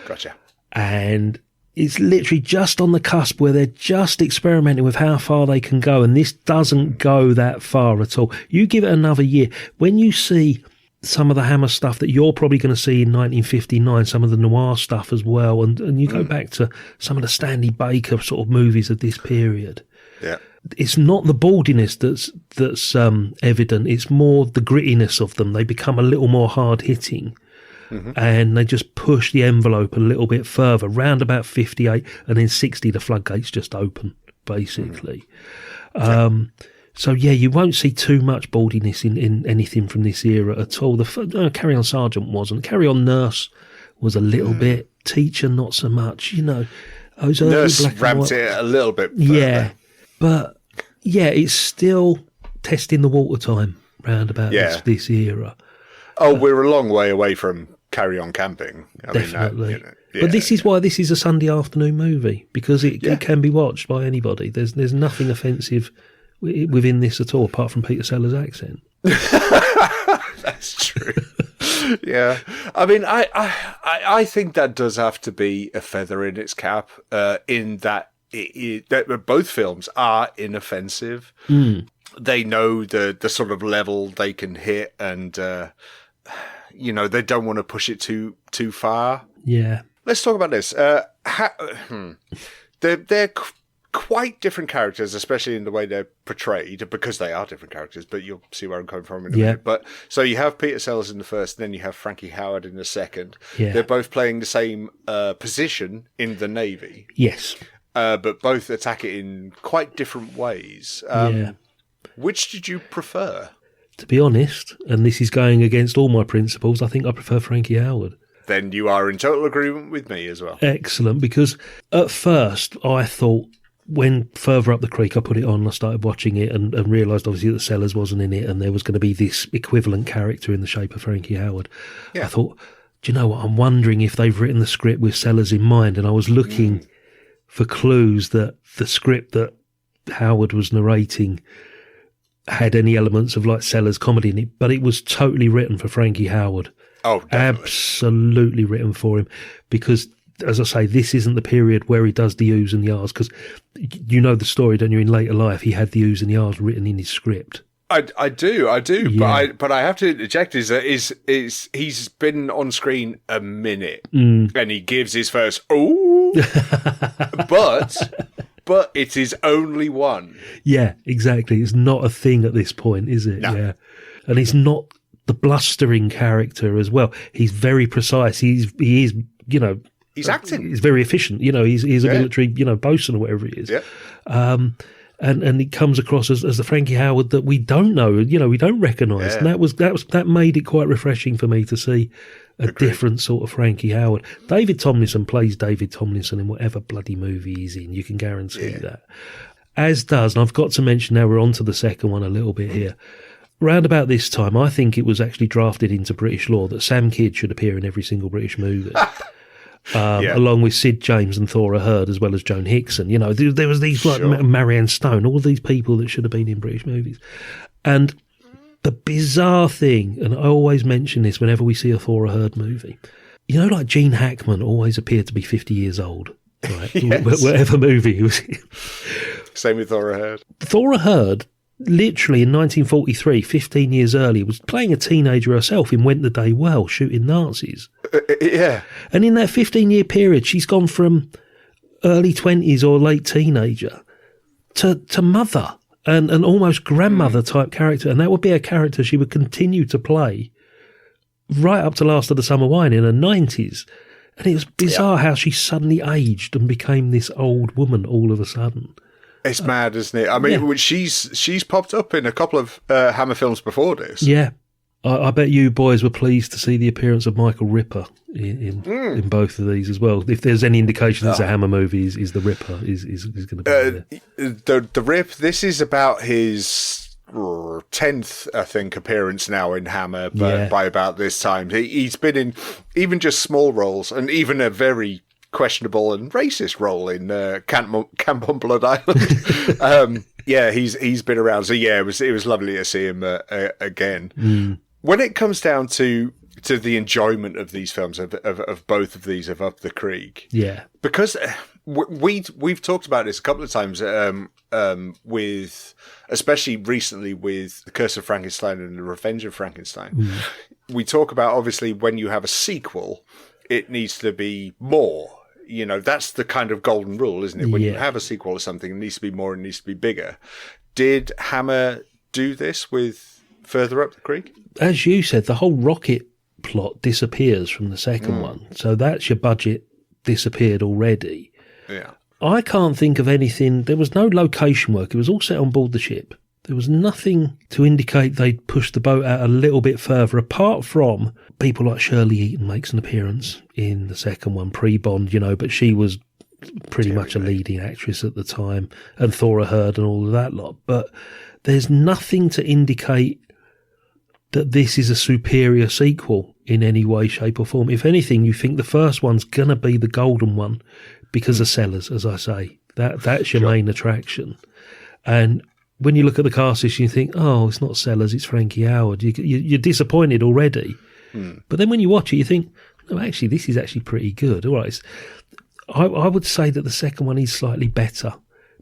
Gotcha. And it's literally just on the cusp where they're just experimenting with how far they can go, and this doesn't go that far at all. You give it another year. When you see some of the Hammer stuff that you're probably going to see in 1959, some of the noir stuff as well, and you go back to some of the Stanley Baker sort of movies of this period, it's not the baldiness that's evident. It's more the grittiness of them. They become a little more hard-hitting. And they just push the envelope a little bit further, round about 58, and then 60, the floodgates just open, basically. So, you won't see too much baldiness in anything from this era at all. Carry On Sergeant wasn't. Carry On Nurse was a little bit. Teacher, not so much, Nurse ramped it a little bit further. Yeah, but, it's still testing the water time round about this era. Oh, we're a long way away from Carry On Camping. Definitely. But this is why this is a Sunday afternoon movie, because it can be watched by anybody. There's nothing offensive within this at all, apart from Peter Sellers' accent. That's true. Yeah. I think that does have to be a feather in its cap, in that that both films are inoffensive. They know the sort of level they can hit, and they don't want to push it too far. Yeah. Let's talk about this. They're quite different characters, especially in the way they're portrayed, because they are different characters, but you'll see where I'm coming from in a minute. But so you have Peter Sellers in the first, and then you have Frankie Howerd in the second. Yeah. They're both playing the same position in the Navy. Yes. But both attack it in quite different ways. Which did you prefer? To be honest, and this is going against all my principles, I think I prefer Frankie Howerd. Then you are in total agreement with me as well. Excellent, because at first I thought, when further up the creek I put it on, I started watching it and realised obviously that Sellers wasn't in it and there was going to be this equivalent character in the shape of Frankie Howerd. I thought, do you know what, I'm wondering if they've written the script with Sellers in mind, and I was looking for clues that the script that Howard was narrating had any elements of like Sellers comedy in it, but it was totally written for Frankie Howerd. Oh, definitely. Absolutely written for him, because, as I say, this isn't the period where he does the oohs and the ahs, because you know the story, don't you? In later life, he had the oohs and the ahs written in his script. I do, yeah. but I have to interject is that he's been on screen a minute and he gives his first ooh, but it is only one. Yeah, exactly. It's not a thing at this point, is it? No. Yeah, and he's not the blustering character as well. He's very precise. He is, you know. He's acting. He's very efficient. You know, he's a military, bosun or whatever he is. Yeah. And it comes across as the Frankie Howerd that we don't know, we don't recognise. And that made it quite refreshing for me to see a different sort of Frankie Howerd. David Tomlinson plays David Tomlinson in whatever bloody movie he's in. You can guarantee that. As does, and I've got to mention now, we're on to the second one a little bit here. Round about this time, I think it was actually drafted into British law that Sam Kidd should appear in every single British movie. Along with Sid James and Thora Hird, as well as Joan Hickson. There was these like Marianne Stone, all these people that should have been in British movies. And the bizarre thing, and I always mention this whenever we see a Thora Hird movie, like Gene Hackman always appeared to be 50 years old, right? Whatever movie he was in. Same with Thora Hird. Thora Hird, literally in 1943, 15 years earlier, was playing a teenager herself in Went the Day Well, shooting Nazis. Yeah. And in that 15-year period, she's gone from early 20s or late teenager to mother and an almost grandmother type character. And that would be a character she would continue to play right up to Last of the Summer Wine in her 90s. And it was bizarre how she suddenly aged and became this old woman all of a sudden. It's mad, isn't it? I mean, she's popped up in a couple of Hammer films before this. Yeah. I bet you boys were pleased to see the appearance of Michael Ripper in both of these as well. If there's any indication it's a Hammer movie, is the Ripper is going to be there. The Rip, this is about his 10th, I think, appearance now in Hammer, but by about this time. He's been in even just small roles, and even a very questionable and racist role in Camp on Blood Island. He's been around. So it was lovely to see him again. When it comes down to the enjoyment of these films, of both of these, of Up the Creek, because we've talked about this a couple of times, with especially recently with The Curse of Frankenstein and The Revenge of Frankenstein. We talk about, obviously, when you have a sequel, it needs to be more. That's the kind of golden rule, isn't it? When you have a sequel or something, it needs to be more, it needs to be bigger. Did Hammer do this with Further Up the Creek? As you said, the whole rocket plot disappears from the second one. So that's your budget disappeared already. Yeah. I can't think of anything. There was no location work. It was all set on board the ship. There was nothing to indicate they'd pushed the boat out a little bit further, apart from people like Shirley Eaton makes an appearance in the second one, pre-Bond, but she was pretty much a leading actress at the time, and Thora Hird and all of that lot. But there's nothing to indicate that this is a superior sequel in any way, shape or form. If anything, you think the first one's going to be the golden one because of Sellers, as I say. That's your main attraction. And when you look at the cast list, you think, oh, it's not Sellers, it's Frankie Howerd. You're disappointed already. But then when you watch it, you think, no, actually, this is actually pretty good. All right. I would say that the second one is slightly better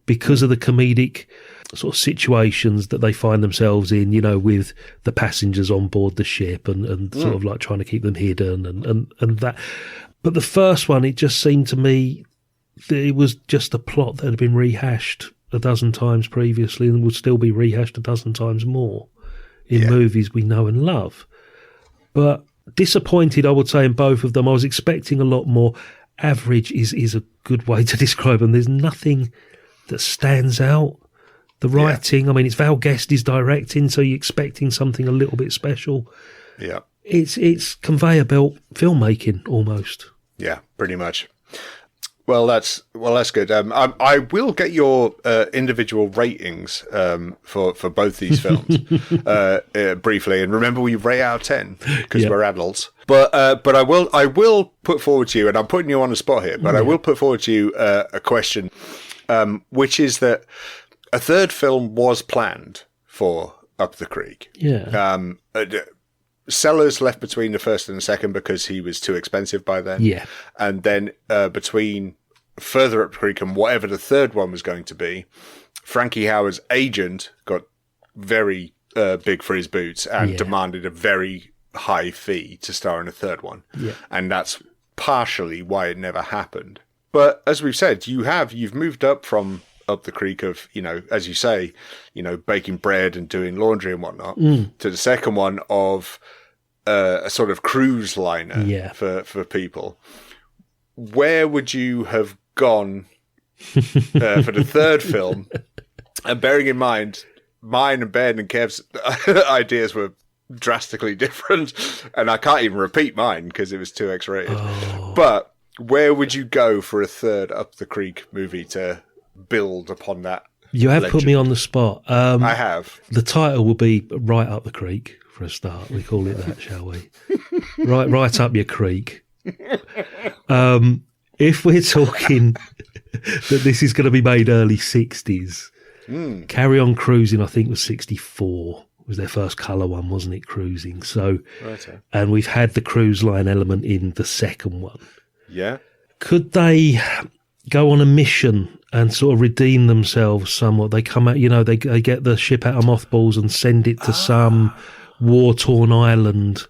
because of the comedic sort of situations that they find themselves in, with the passengers on board the ship and sort of like trying to keep them hidden and that. But the first one, it just seemed to me it was just a plot that had been rehashed a dozen times previously and would still be rehashed a dozen times more in movies we know and love. But disappointed, I would say, in both of them. I was expecting a lot more. Average is a good way to describe them. There's nothing that stands out. The writing, I mean, it's Val Guesti's directing, so you're expecting something a little bit special. Yeah. It's conveyor belt filmmaking almost. Yeah, pretty much. Well, that's good. I will get your individual ratings for both these films briefly, and remember we rate out of 10 because we're adults. But I will put forward to you, and I'm putting you on the spot here, but I will put forward to you a question, which is that a third film was planned for Up the Creek. Yeah. Sellers left between the first and the second because he was too expensive by then. Yeah. And then between Further Up the Creek and whatever the third one was going to be, Frankie Howerd's agent got very big for his boots and demanded a very high fee to star in a third one. Yeah. And that's partially why it never happened. But as we've said, you've moved up from Up the Creek of, as you say, baking bread and doing laundry and whatnot, to the second one of a sort of cruise liner for people. Where would you have gone for the third film? And bearing in mind, mine and Ben and Kev's ideas were drastically different, and I can't even repeat mine because it was too X-rated. Oh. But where would you go for a third Up the Creek movie to build upon that? You have put me on the spot. I have. The title will be Right Up the Creek for a start. We call it that, shall we? Right up your creek. If we're talking that this is going to be made early 60s, Carry On Cruising, I think, was 64. It was their first colour one, wasn't it, Cruising? So, and we've had the cruise line element in the second one. Yeah. Could they go on a mission and sort of redeem themselves somewhat? They come out, they get the ship out of mothballs and send it to some war-torn island,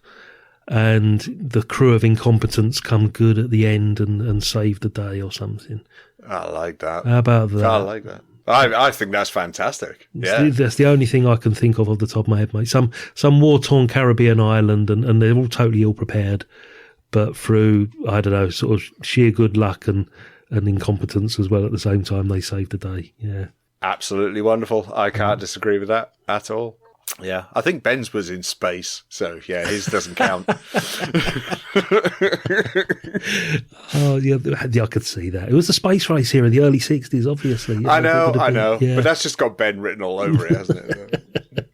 and the crew of incompetents come good at the end and save the day or something. I like that. How about that? I like that. I think that's fantastic. Yeah. That's the only thing I can think of off the top of my head, mate. Some war-torn Caribbean island, and they're all totally ill-prepared, but through, I don't know, sort of sheer good luck and incompetence as well at the same time, they save the day. Yeah. Absolutely wonderful. I can't disagree with that at all. Yeah, I think Ben's was in space, so yeah, his doesn't count. Oh, yeah, I could see that. It was a space race here in the early 60s, obviously. I know, yeah. But that's just got Ben written all over it, hasn't it?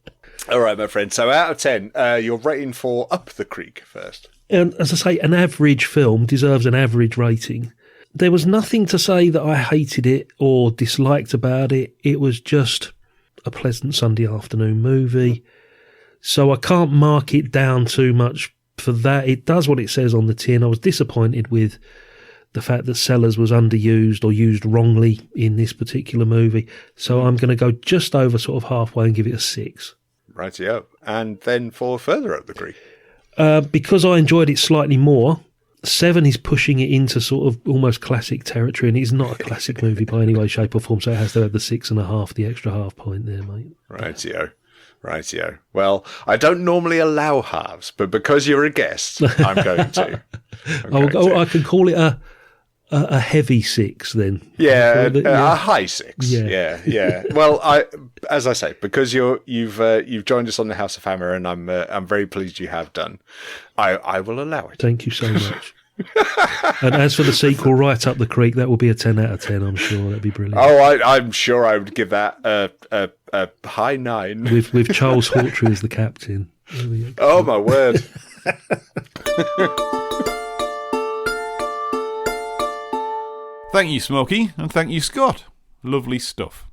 All right, my friend. So out of 10, you're rating for Up the Creek first. And as I say, an average film deserves an average rating. There was nothing to say that I hated it or disliked about it. It was just a pleasant Sunday afternoon movie. So I can't mark it down too much for that. It does what it says on the tin. I was disappointed with the fact that Sellers was underused or used wrongly in this particular movie. So I'm going to go just over sort of halfway and give it a 6. Rightio. And then for Further Up the Creek? Because I enjoyed it slightly more, 7 is pushing it into sort of almost classic territory, and it's not a classic movie by any way, shape or form, so it has to have the 6.5, the extra half point there, mate. Rightio. Well, I don't normally allow halves, but because you're a guest, I'm going to. I can call it a heavy 6 then. Yeah, a high 6. Yeah. Well, as I say, because you've joined us on the House of Hammer, and I'm very pleased you have done. I will allow it. Thank you so much. And as for the sequel, Right Up the Creek, that will be a 10 out of 10. I'm sure that'd be brilliant. Oh, I'm sure I would give that a high 9 with Charles Hawtrey as the captain. Oh my word. Thank you, Smokey, and thank you, Scott. Lovely stuff.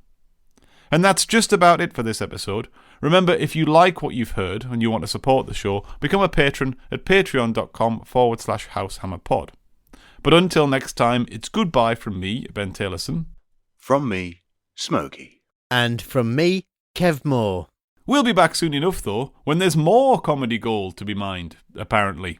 And that's just about it for this episode. Remember, if you like what you've heard and you want to support the show, become a patron at patreon.com/househammerpod. But until next time, it's goodbye from me, Ben Taylorson. From me, Smokey. And from me, Kev Moore. We'll be back soon enough, though, when there's more comedy gold to be mined, apparently.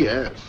yes.